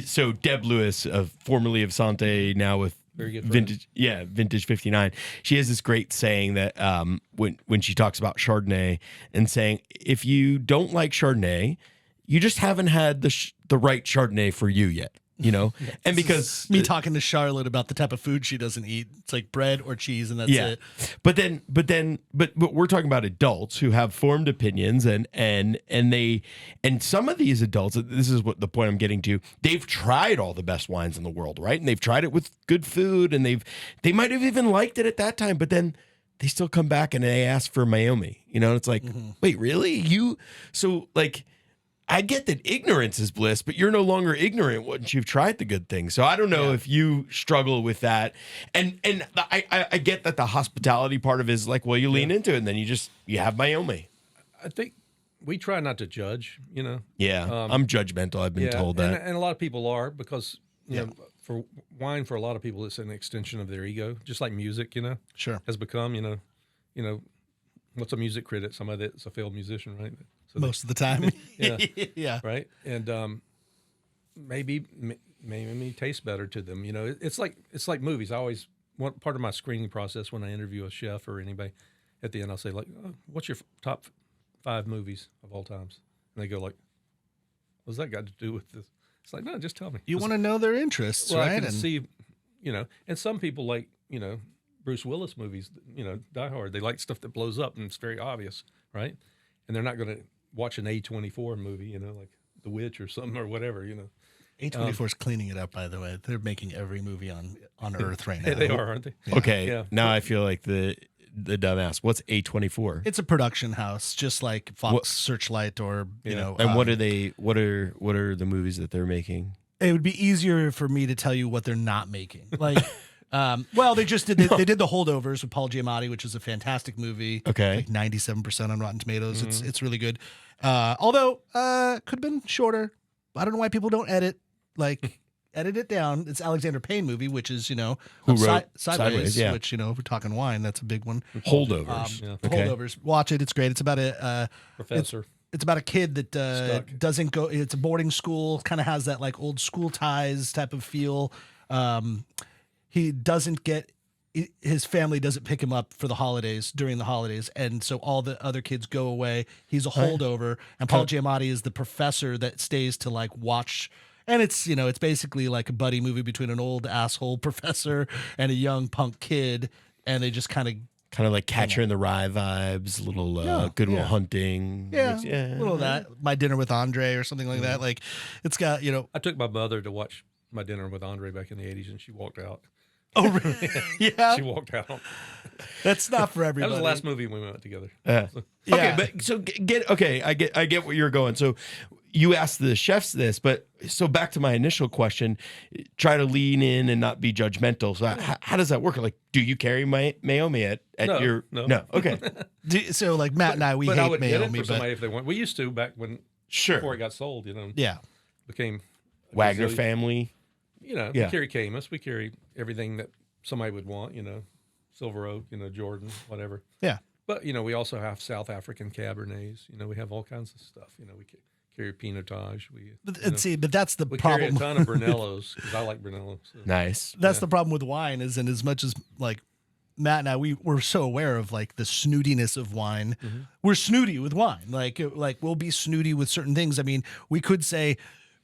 so Deb Lewis, formerly of Sante, now with Very good Vintage 59. She has this great saying that when she talks about Chardonnay, and saying, if you don't like Chardonnay, you just haven't had the right Chardonnay for you yet. And because me talking to Charlotte about the type of food she doesn't eat, it's like bread or cheese, and that's it. But we're talking about adults who have formed opinions, and some of these adults, this is what the point I'm getting to, they've tried all the best wines in the world, right? And they've tried it with good food, and they might have even liked it at that time, but then they still come back and they ask for Mayomi, and it's like, wait, really? I get that ignorance is bliss, but you're no longer ignorant once you've tried the good thing. So I don't know if you struggle with that. And I get that the hospitality part of it is you lean into it, and then you have Mayomi. I think we try not to judge, Yeah, I'm judgmental. I've been told that. And a lot of people are, because, for wine, for a lot of people, it's an extension of their ego, just like music, Sure. has become, what's a music critic? Somebody that's a failed musician, right? So Most of the time. Yeah. Yeah. Right. And maybe tastes better to them. It's like movies. I always part of my screening process when I interview a chef or anybody, at the end I'll say what's your top 5 movies of all times? And they go what's that got to do with this? It's like, no, just tell me. You want to know their interests, Well, right? I can see, and some people Bruce Willis movies, Die Hard. They like stuff that blows up and it's very obvious, right? And they're not going to watch an A24 movie, like The Witch or something or whatever, A24 is cleaning it up, by the way. They're making every movie on Earth right now. They are, aren't they? Yeah. Okay, Yeah. now I feel like the dumbass. What's A24? It's a production house, just like Fox Searchlight or, And what are they? What are the movies that they're making? It would be easier for me to tell you what they're not making. Well, they just did. They did The Holdovers with Paul Giamatti, which is a fantastic movie. Okay. 97% on Rotten Tomatoes. It's really good. Although could have been shorter. I don't know why people don't edit it down. It's Alexander Payne movie, which is Who wrote Sideways, yeah. which if we're talking wine, that's a big one. Holdovers. Okay. Holdovers. Watch it. It's great. It's about a Professor. It's about a kid that Stuck. doesn't go. It's a boarding school. Kind of has that old school ties type of feel. he doesn't get his family doesn't pick him up for the holidays during the holidays, and so all the other kids go away. He's a holdover, and Paul Giamatti is the professor that stays to like watch. And it's it's basically like a buddy movie between an old asshole professor and a young punk kid, and they just kind of like Catcher in the Rye vibes, little Good Will Hunting, a little of that. My Dinner with Andre or something like that. Like it's got I took my mother to watch My Dinner with Andre back in the 80s, and she walked out. Oh, really? Yeah. She walked out. That's not for everybody. That was the last movie we went together. Yeah. Okay, but so I get where you're going. So you asked the chefs this, but so back to my initial question, try to lean in and not be judgmental. So how does that work? Like, do you carry Mayomi at your? No. Okay. So like Matt and I, we but hate I would get it Mayomi, for somebody if they want. We used to back when before it got sold. Yeah. Became Wagner family. We carry Camus. We carry everything that somebody would want, Silver Oak, Jordan, whatever. Yeah. But, we also have South African Cabernets. We have all kinds of stuff. We carry Pinotage. But that's the we problem. We carry a ton of Brunellos because I like Brunello. So. Nice. That's the problem with wine is, and as much as like Matt and I, we're so aware of like the snootiness of wine. Mm-hmm. We're snooty with wine. Like we'll be snooty with certain things. I mean, we could say,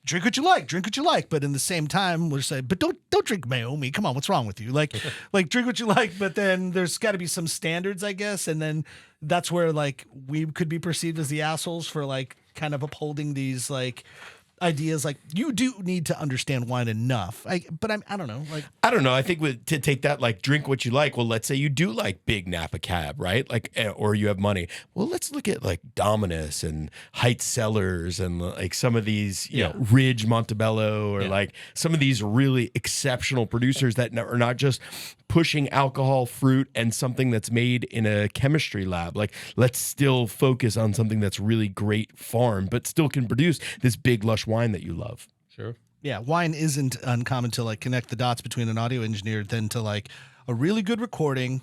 drink what you like, but in the same time, we'll say, but don't drink Mayomi. Come on, what's wrong with you? Like drink what you like, but then there's got to be some standards, I guess, and then that's where like we could be perceived as the assholes for like kind of upholding these like ideas. Like you do need to understand wine enough. I don't know. Like I don't know. I think to take that like drink what you like. Well, let's say you do like big Napa Cab, right? Like or you have money. Well, let's look at like Dominus and Heights Cellars and like some of these, you know, Ridge Montebello or like some of these really exceptional producers that are not just pushing alcohol, fruit, and something that's made in a chemistry lab. Like, let's still focus on something that's really great farm, but still can produce this big, lush wine that you love. Sure. Yeah, wine isn't uncommon to like connect the dots between an audio engineer than to like a really good recording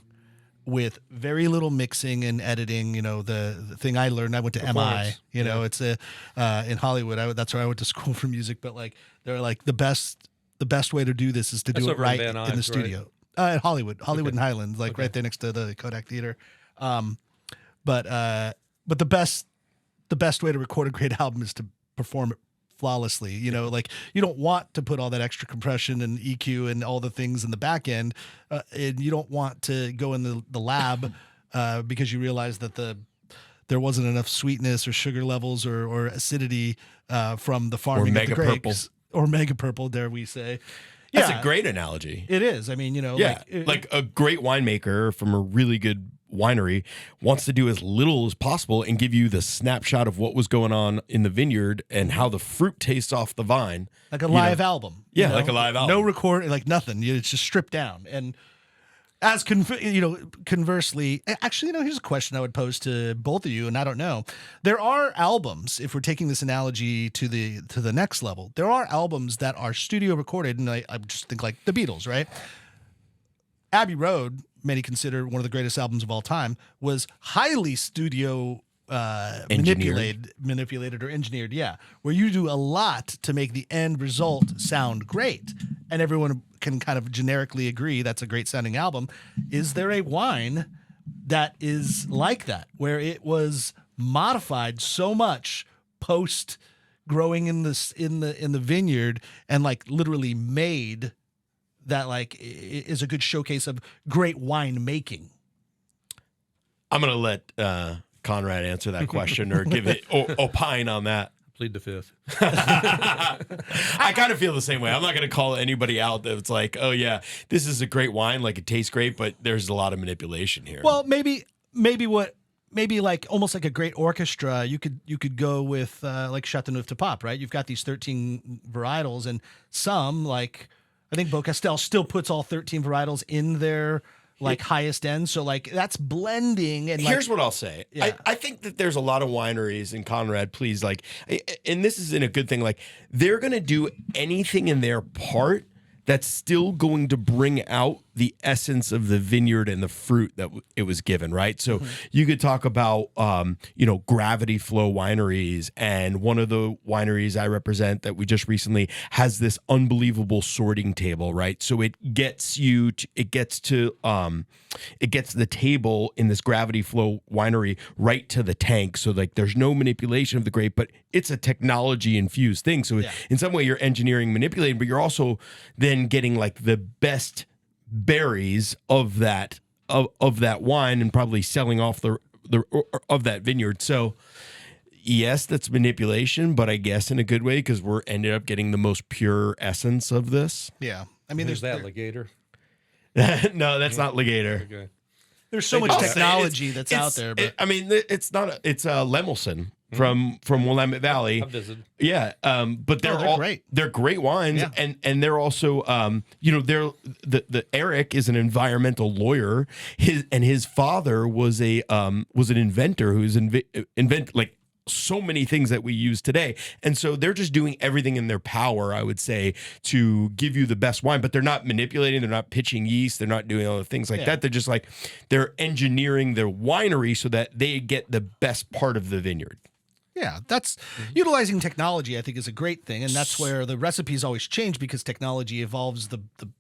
with very little mixing and editing. The thing I learned, I went to MI. It's in Hollywood. That's where I went to school for music. But like, they're like the best way to do this is to do it right in the studio. Right? At Hollywood and Highland, like right there next to the Kodak Theater. But the best way to record a great album is to perform it flawlessly. Like you don't want to put all that extra compression and EQ and all the things in the back end, and you don't want to go in the lab because you realize that there wasn't enough sweetness or sugar levels or acidity from the farming of the grapes. Or mega purple, dare we say. That's a great analogy. It is. I mean, like a great winemaker from a really good winery wants to do as little as possible and give you the snapshot of what was going on in the vineyard and how the fruit tastes off the vine. Like a live album. Yeah, like a live album. No recording, like nothing. It's just stripped down. And as conversely, actually, here's a question I would pose to both of you, and I don't know. There are albums, if we're taking this analogy to the next level, there are albums that are studio recorded, and I just think like the Beatles, right? Abbey Road, many consider one of the greatest albums of all time, was highly studio manipulated or engineered, where you do a lot to make the end result sound great, and everyone can kind of generically agree that's a great sounding album. Is there a wine that is like that, where it was modified so much post growing in the vineyard and like literally made that like is a good showcase of great wine making? I'm gonna let Conrad answer that question or give it opine on that. Plead the fifth. I kind of feel the same way. I'm not going to call anybody out that's like, oh yeah, this is a great wine, like it tastes great, but there's a lot of manipulation here. Well, maybe like almost like a great orchestra, you could go with like Chateauneuf du Pape, right? You've got these 13 varietals, and some, like I think Beaucastel still puts all 13 varietals in their like highest end. So like that's blending. And here's what I'll say. Yeah. I think that there's a lot of wineries, and Conrad, please, like, and this isn't a good thing. Like they're going to do anything in their part that's still going to bring out the essence of the vineyard and the fruit that it was given, right? So you could talk about, gravity flow wineries, and one of the wineries I represent that we just recently has this unbelievable sorting table, right? So it gets the table in this gravity flow winery right to the tank. So like there's no manipulation of the grape, but it's a technology infused thing. So in some way you're engineering, manipulating, but you're also then getting like the best berries of that wine and probably selling off the of that vineyard. So yes, that's manipulation, but I guess in a good way, because we're ended up getting the most pure essence of this. Yeah. I mean, There's that Legator. No, that's not Legator. Okay. there's so much technology that's out there. But It's Lemelson from Willamette Valley. I've visited. Yeah, but they're all great. They're great wines, Yeah. and they're also they're the Eric is an environmental lawyer. His father was an inventor who's invent like so many things that we use today. And so they're just doing everything in their power, I would say, to give you the best wine, but they're not manipulating, they're not pitching yeast, they're not doing all the things like that. They're just like, they're engineering their winery so that they get the best part of the vineyard. Yeah, that's utilizing technology, I think, is a great thing. And that's where the recipes always change because technology evolves the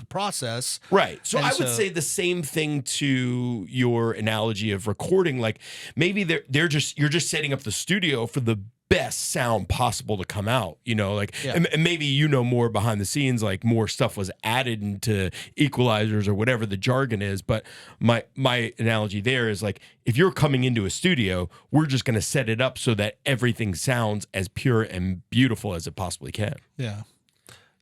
process. Right. So And I would say the same thing to your analogy of recording. Like maybe you're just setting up the studio for the best sound possible to come out, and maybe more behind the scenes, like more stuff was added into equalizers or whatever the jargon is. But my analogy there is like, if you're coming into a studio, we're just going to set it up so that everything sounds as pure and beautiful as it possibly can. Yeah.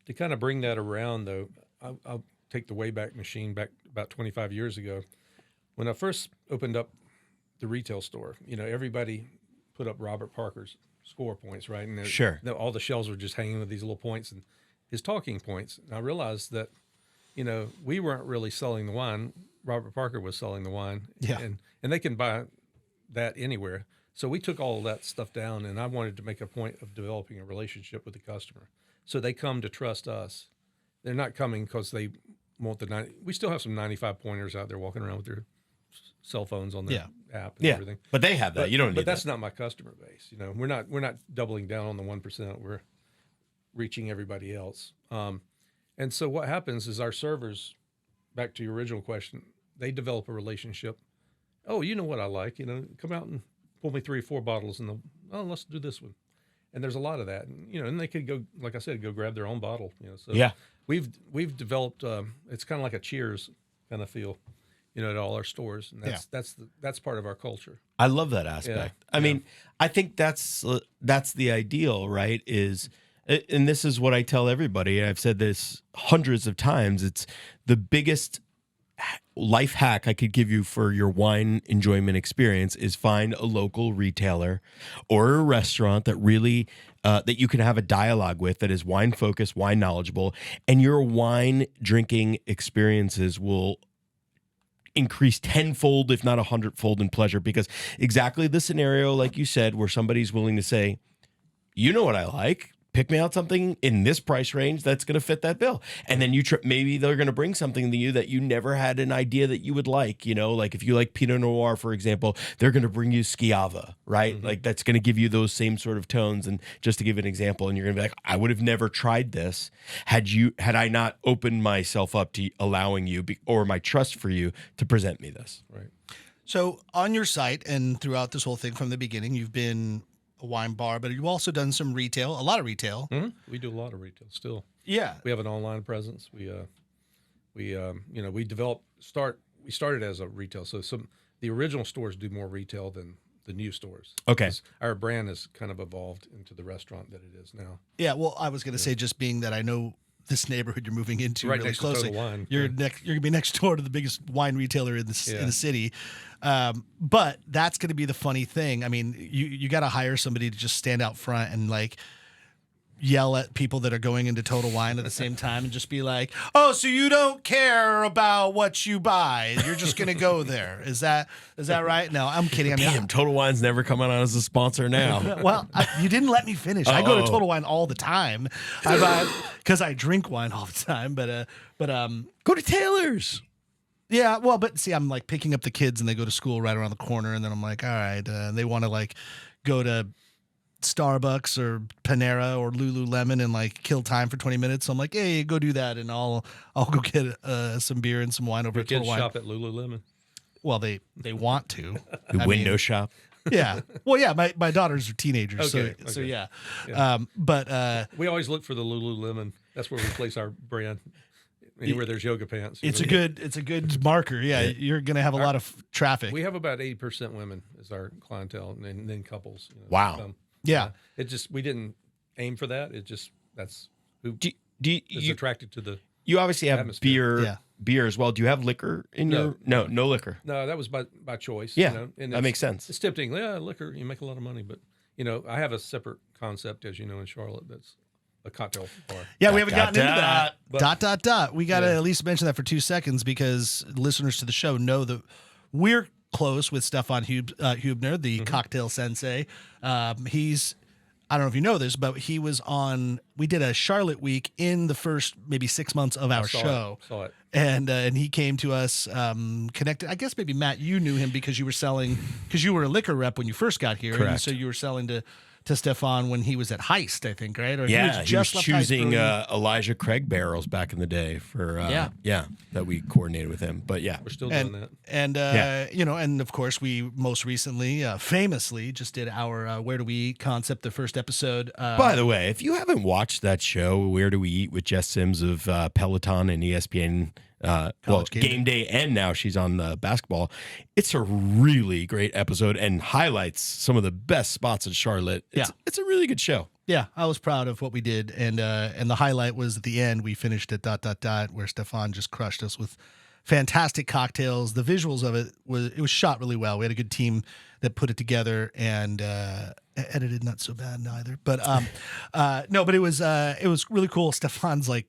To kind of bring that around, though, I'll take the Wayback Machine back about 25 years ago. When I first opened up the retail store, everybody put up Robert Parker's score points, right? And Sure. all the shelves were just hanging with these little points and his talking points. And I realized that, we weren't really selling the wine. Robert Parker was selling the wine. Yeah. And they can buy that anywhere. So we took all of that stuff down, and I wanted to make a point of developing a relationship with the customer. So they come to trust us. They're not coming because they want we still have some 95 pointers out there walking around with their cell phones on their app and everything. But they have that. You don't need But that's that. not my customer base. We're not doubling down on the 1%. We're reaching everybody else. And so what happens is our servers, back to your original question, they develop a relationship. Oh, you know what I like, come out and pull me 3 or 4 bottles and let's do this one. And there's a lot of that. And, and they could go, like I said, go grab their own bottle, So we've developed, it's kind of like a Cheers kind of feel. At all our stores, and that's part of our culture. I love that aspect. I mean, I think that's the ideal, right? And this is what I tell everybody. I've said this hundreds of times. It's the biggest life hack I could give you for your wine enjoyment experience is find a local retailer or a restaurant that really that you can have a dialogue with that is wine focused, wine knowledgeable, and your wine drinking experiences will increase tenfold, if not 100-fold in pleasure, because exactly the scenario, like you said, where somebody's willing to say, you know what I like, pick me out something in this price range that's going to fit that bill. And then maybe they're going to bring something to you that you never had an idea that you would like, like if you like Pinot Noir, for example, they're going to bring you Schiava, right? Like that's going to give you those same sort of tones. And just to give an example, and you're going to be like, I would have never tried this had I not opened myself up to allowing you or my trust for you to present me this. Right. So on your site and throughout this whole thing from the beginning, you've been a wine bar, but you've also done some retail, a lot of retail. Mm-hmm. We do a lot of retail still. Yeah. We have an online presence. We started as a retail. So the original stores do more retail than the new stores. Okay. Our brand has kind of evolved into the restaurant that it is now. Yeah. Well, I was going to say, just being that I know this neighborhood you're moving into Right really next to closely. Total Wine. You're going to be next door to the biggest wine retailer in the city. But that's going to be the funny thing. I mean, you got to hire somebody to just stand out front and like yell at people that are going into Total Wine at the same time and just be like, "Oh, so you don't care about what you buy? You're just going to go there." Is that right? No, I'm kidding. I mean, Damn, Total Wine's never coming on as a sponsor now. well, you didn't let me finish. I go to Total Wine all the time. I buy because I drink wine all the time. But Go to Taylor's. Yeah, well, but see, I'm like picking up the kids and they go to school right around the corner, and then I'm like, all right, they want to like go to Starbucks or Panera or Lululemon and like kill time for 20 minutes. So I'm like, hey, go do that, and I'll go get some beer and some wine over Your at Total kids Wine. shop at Lululemon. Well, they want to. The window shop. Yeah. Well, yeah, my daughters are teenagers, Okay, so okay. yeah. Yeah. But We always look for the Lululemon. That's where we place our brand. Anywhere there's yoga pants. it's a good marker. Yeah, you're gonna have a lot of traffic. We have about 80% women as our clientele, and then couples. Wow. Yeah. It just, we didn't aim for that. It just, that's who Do is you attracted to the. you obviously have atmosphere. beer as well. Do you have liquor in No. your no liquor? No, that was by choice. Yeah, and that makes sense. It's tempting. Yeah, liquor, you make a lot of money, but I have a separate concept, as you know, in Charlotte. That's a cocktail bar. Yeah, we haven't gotten into that. But- We got to Yeah. at least mention that for 2 seconds because listeners to the show know that we're close with Stefan Hubner, the cocktail sensei. He's, I don't know if you know this, but he was on, we did a Charlotte week in the first maybe 6 months of our show. Saw it. And he came to us, connected. I guess maybe Matt, you knew him because you were a liquor rep when you first got here. And Correct. so you were selling to Stefan when he was at Heist, I think, right? Or Yeah, he was left choosing Heist Elijah Craig barrels back in the day for that we coordinated with him. But yeah, We're still doing that. and Yeah. and of course we most recently, famously, just did our Where Do We Eat concept, the first episode. by the way, if you haven't watched that show, Where Do We Eat with Jess Sims of Peloton and ESPN, Game Day, and now she's on basketball. It's a really great episode and highlights some of the best spots in Charlotte. It's a really good show. Yeah, I was proud of what we did, and the highlight was at the end. We finished at ... where Stefan just crushed us with fantastic cocktails. The visuals of it was shot really well. We had a good team that put it together, and edited not so bad neither. But no, but it was really cool. Stefan's like,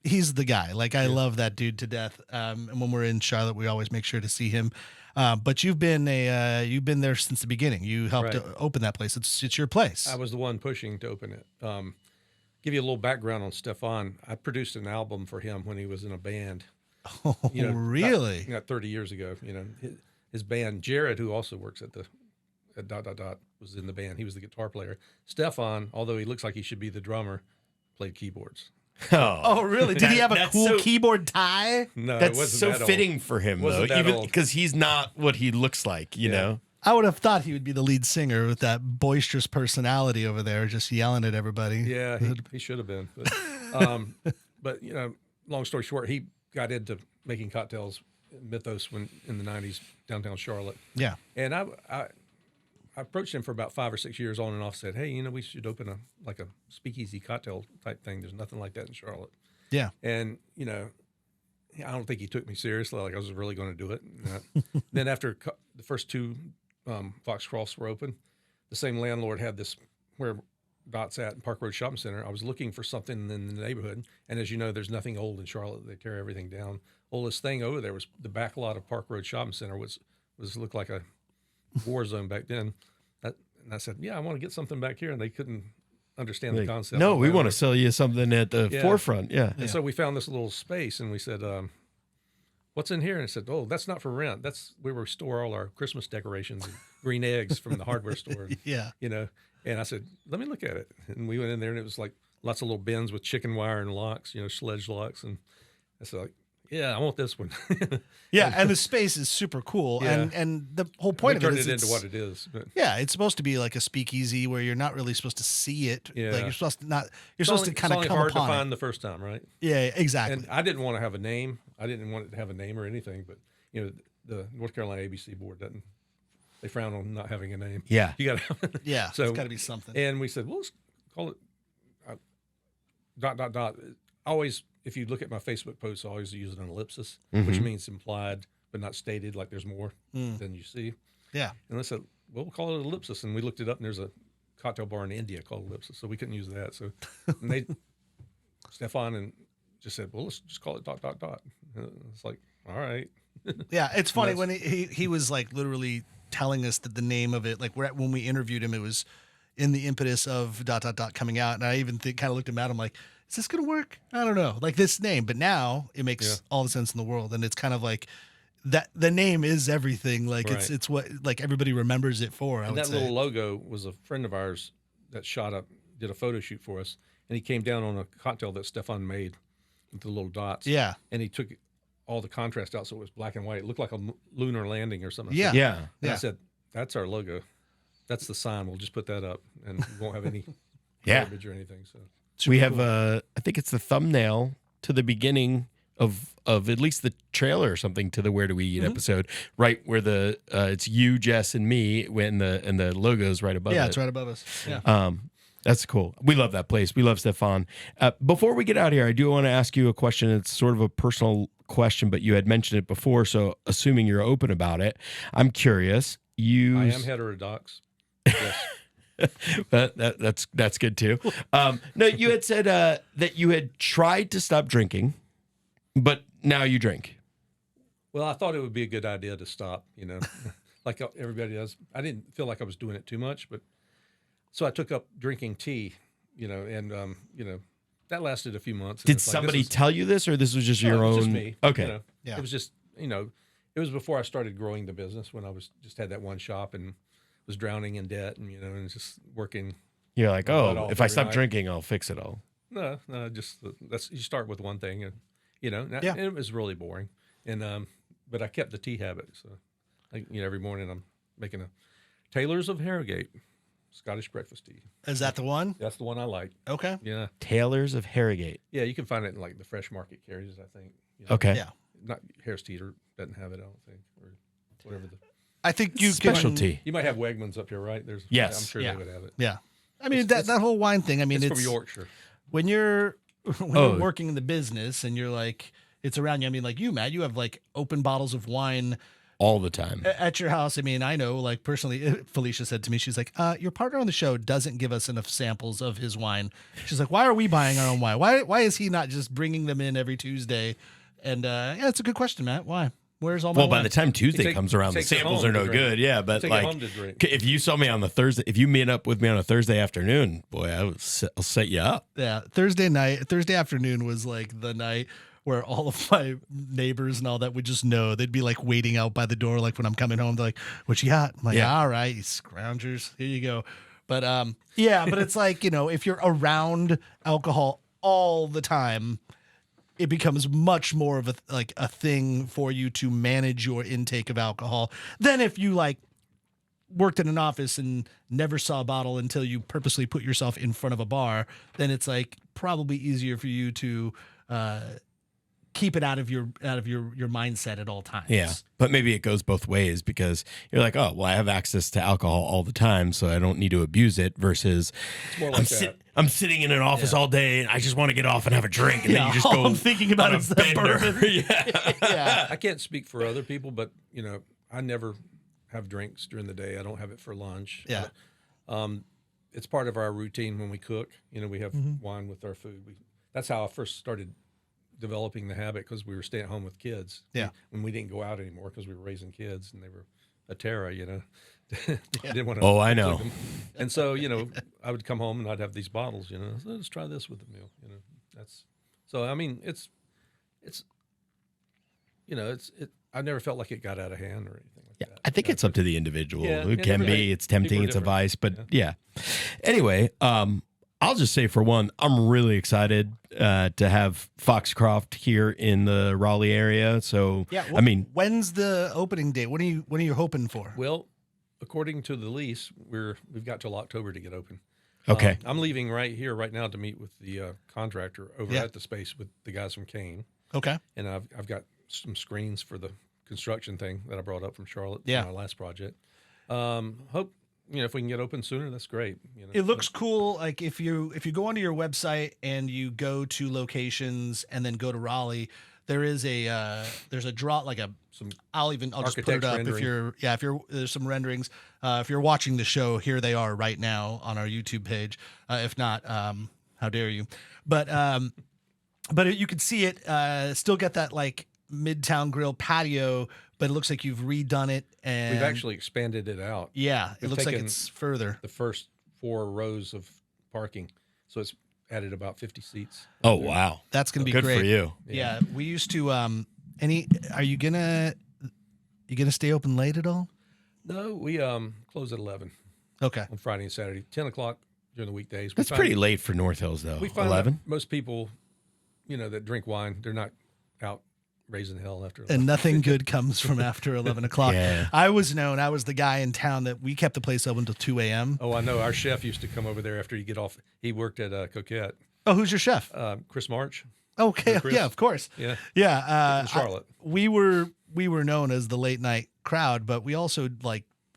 he's the guy. Like, I love that dude to death. And when we're in Charlotte, we always make sure to see him. But you've been there since the beginning. You helped Right. open that place. It's your place. I was the one pushing to open it. Give you a little background on Stefan. I produced an album for him when he was in a band. Oh, really? About 30 years ago. His band, Jared, who also works at was in the band. He was the guitar player. Stefan, although he looks like he should be the drummer, played keyboards. Oh, really? Did he have a That's cool so- keyboard tie? No, it That's wasn't so that old. fitting for him, though, Wasn't that even old. because he's not what he looks like, you know? I would have thought he would be the lead singer with that boisterous personality over there, just yelling at everybody. Yeah, he should have been. But long story short, he got into making cocktails, Mythos, in the 90s, downtown Charlotte. Yeah. And I approached him for about 5 or 6 years on and off, said, hey, we should open a speakeasy cocktail type thing. There's nothing like that in Charlotte. Yeah. And, I don't think he took me seriously, like I was really going to do it. Then after the first two Foxcrofts were open, the same landlord had this where Dot's at in Park Road Shopping Center. I was looking for something in the neighborhood. And as you know, there's nothing old in Charlotte. They tear everything down. Oldest thing over there was the back lot of Park Road Shopping Center, was looked like a war zone back then. And I said, yeah, I want to get something back here. And they couldn't understand the concept. No, we want to sell you something at the forefront. Yeah. And so we found this little space and we said, what's in here? And I said, oh, that's not for rent. That's where we store all our Christmas decorations and green eggs from the hardware store. Yeah. And I said, let me look at it. And we went in there and it was like lots of little bins with chicken wire and locks, sledge locks. And I said, yeah, I want this one. Yeah, and the space is super cool. Yeah. And the whole point of it turned is it into what it is. But yeah, it's supposed to be like a speakeasy where you're not really supposed to see it. Yeah. Like you're supposed to not. You're it's supposed only- to kind of it's come only hard upon to find it. the first time, right? Yeah, exactly. And I didn't want to have a name. I didn't want it to have a name or anything. But the North Carolina ABC board doesn't. They frown on not having a name. Yeah. You got to. Yeah, So it's got to be something. And we said, well, let's call it ... Always, if you look at my Facebook posts, I always use an ellipsis, which means implied but not stated, like there's more than you see. Yeah. And I said, well, we'll call it ellipsis. And we looked it up, and there's a cocktail bar in India called ellipsis, so we couldn't use that. So and Stefan and just said, well, let's just call it ... And it's like, all right. Yeah, it's funny That's- when he was like literally telling us that the name of it, like when we interviewed him, it was in the impetus of ... coming out. And I even kind of looked at Matt. I'm like, is this going to work? I don't know. Like this name, but now it makes all the sense in the world. And it's kind of like that the name is everything. Like it's what like everybody remembers it for. And that little logo was a friend of ours that did a photo shoot for us. And he came down on a cocktail that Stefan made with the little dots. Yeah. And he took all the contrast out so it was black and white. It looked like a lunar landing or something. Yeah. Yeah. And I said, that's our logo. That's the sign. We'll just put that up and we won't have any garbage or anything. So we have I think it's the thumbnail to the beginning of at least the trailer or something to the Where Do We Eat episode, right where the it's you, Jess, and me when the logo's right above it. Yeah, it's right above us. Yeah. That's cool. We love that place. We love Stefan. Before we get out of here, I do want to ask you a question. It's sort of a personal question, but you had mentioned it before, so assuming you're open about it, I'm curious. I am heterodox. Yes. That's good too. No, you had said that you had tried to stop drinking, but now you drink. Well, I thought it would be a good idea to stop, like everybody does. I didn't feel like I was doing it too much, but so I took up drinking tea, and that lasted a few months. Did somebody tell you this, or this was just your own? Just me. Okay. Yeah. It was just, it was before I started growing the business when I just had that one shop and was drowning in debt and just working. You're like, if I stop drinking, I'll fix it all. No, just you start with one thing, and it was really boring, and but I kept the tea habit. So, every morning I'm making a Taylor's of Harrogate Scottish breakfast tea. Is that the one? That's the one I like. Okay. Yeah. Taylor's of Harrogate. Yeah, you can find it in like the Fresh Market carries, I think. Okay. Yeah. Not Harris Teeter doesn't have it, I don't think, or whatever I think you specialty. You might have Wegmans up here, right? Yes. I'm sure they would have it. Yeah. I mean that whole wine thing. I mean, it's from Yorkshire. When you're working in the business and you're like it's around you. I mean, like you, Matt, you have like open bottles of wine all the time at your house. I mean, I know, like personally, Felicia said to me, she's like, your partner on the show doesn't give us enough samples of his wine. She's like, why are we buying our own wine? Why is he not just bringing them in every Tuesday? And it's a good question, Matt. Why? Where's all my wine? By the time Tuesday comes around, the samples are no good. Yeah, but like if you saw me on the Thursday, if you meet up with me on a Thursday afternoon, boy, I'll set you up. Yeah, Thursday afternoon was like the night where all of my neighbors and all that would just know. They'd be like waiting out by the door, like when I'm coming home. They're like, "What you got?" I'm like, "All right, you scroungers, here you go." But but it's like if you're around alcohol all the time, it becomes much more of a thing for you to manage your intake of alcohol than if you like worked in an office and never saw a bottle until you purposely put yourself in front of a bar. Then it's like probably easier for you to keep it out of your mindset at all times. Yeah, but maybe it goes both ways because you're like, oh, well, I have access to alcohol all the time, so I don't need to abuse it. Versus, it's more like I'm sitting in an office all day and I just want to get off and have a drink, and then you just all go. I'm thinking about is that bourbon. Yeah. I can't speak for other people, but I never have drinks during the day. I don't have it for lunch. Yeah. It's part of our routine when we cook. We have wine with our food. That's how I first started developing the habit because we were staying at home with kids. Yeah. When we didn't go out anymore because we were raising kids and they were a terror, Didn't want to. Oh, I know. And so, I would come home and I'd have these bottles, so let's try this with the meal, That's so. I mean, it's I never felt like it got out of hand or anything like that. I think it's up to the individual. Yeah, It can be. It's tempting. It's a vice, but yeah. Anyway, I'll just say for one, I'm really excited to have Foxcroft here in the Raleigh area. So, I mean, when's the opening date? When are you hoping for? Well, according to the lease, we've got till October to get open. Okay. I'm leaving right now to meet with the contractor over at the space with the guys from Kane. Okay. And I've got some screens for the construction thing that I brought up from Charlotte. Yeah. My last project. Hope. If we can get open sooner, that's great. It looks cool. Like if you go onto your website and you go to locations and then go to Raleigh, there's a draw I'll just put it up rendering. There's some renderings. If you're watching the show, here they are right now on our YouTube page. If not, how dare you? But you can see it. Still get that like Midtown Grill patio, but it looks like you've redone it and we've actually expanded it out. Yeah, it looks like it's further. The first 4 rows of parking. So it's added about 50 seats. Oh, wow. That's gonna be Good great. for you. Yeah, we used to. Are you gonna stay open late at all? No, we close at 11 Okay. on Friday and Saturday, 10 o'clock during the weekdays. That's pretty late for North Hills, though. We find 11? that most people, that drink wine, they're not out raising hell after 11. And nothing good comes from after 11 o'clock. Yeah. I was the guy in town that we kept the place open until 2 a.m. Oh, I know. Our chef used to come over there after you get off. He worked at Coquette. Oh, who's your chef? Chris March. Okay, Chris? yeah, of course. Yeah. Yeah. In Charlotte. We were known as the late night crowd, but we also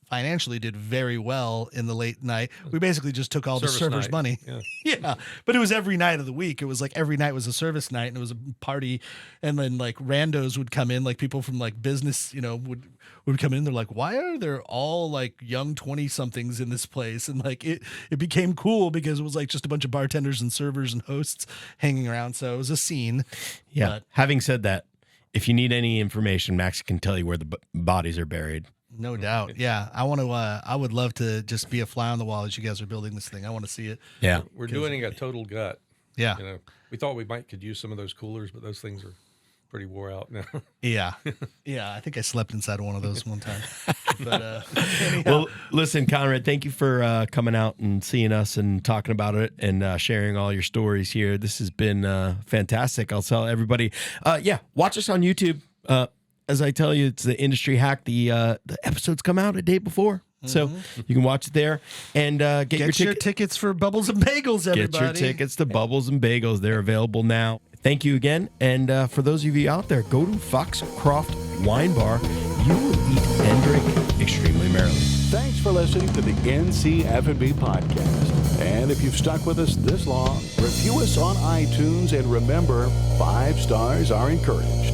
financially did very well in the late night. We basically just took all the Service servers' night. money. Yeah. Yeah, but it was every night of the week. It was like every night was a service night, and it was a party. And then randos would come in, people from business, would come in. They're like, "Why are there all young 20-somethings in this place?" And it became cool because it was just a bunch of bartenders and servers and hosts hanging around. So it was a scene. Yeah. But Having said that, if you need any information, Max can tell you where the bodies are buried. no doubt. Yeah, I want to. I would love to just be a fly on the wall as you guys are building this thing. I want to see it. Yeah. We're doing a total gut. Yeah. We thought we could use some of those coolers, but those things are pretty wore out now. Yeah. Yeah. I think I slept inside one of those one time. But anyhow. Well, listen, Conrad, thank you for coming out and seeing us and talking about it and sharing all your stories here. This has been fantastic. I'll tell everybody, watch us on YouTube. As I tell you, it's the industry hack. The episodes come out a day before. So you can watch it there and get your tickets for Bubbles and Bagels, everybody. Get your tickets to Bubbles and Bagels. They're available now. Thank you again. And for those of you out there, go to Foxcroft Wine Bar. You will eat and drink extremely merrily. Thanks for listening to the NCF&B podcast. And if you've stuck with us this long, review us on iTunes and remember, 5 stars are encouraged.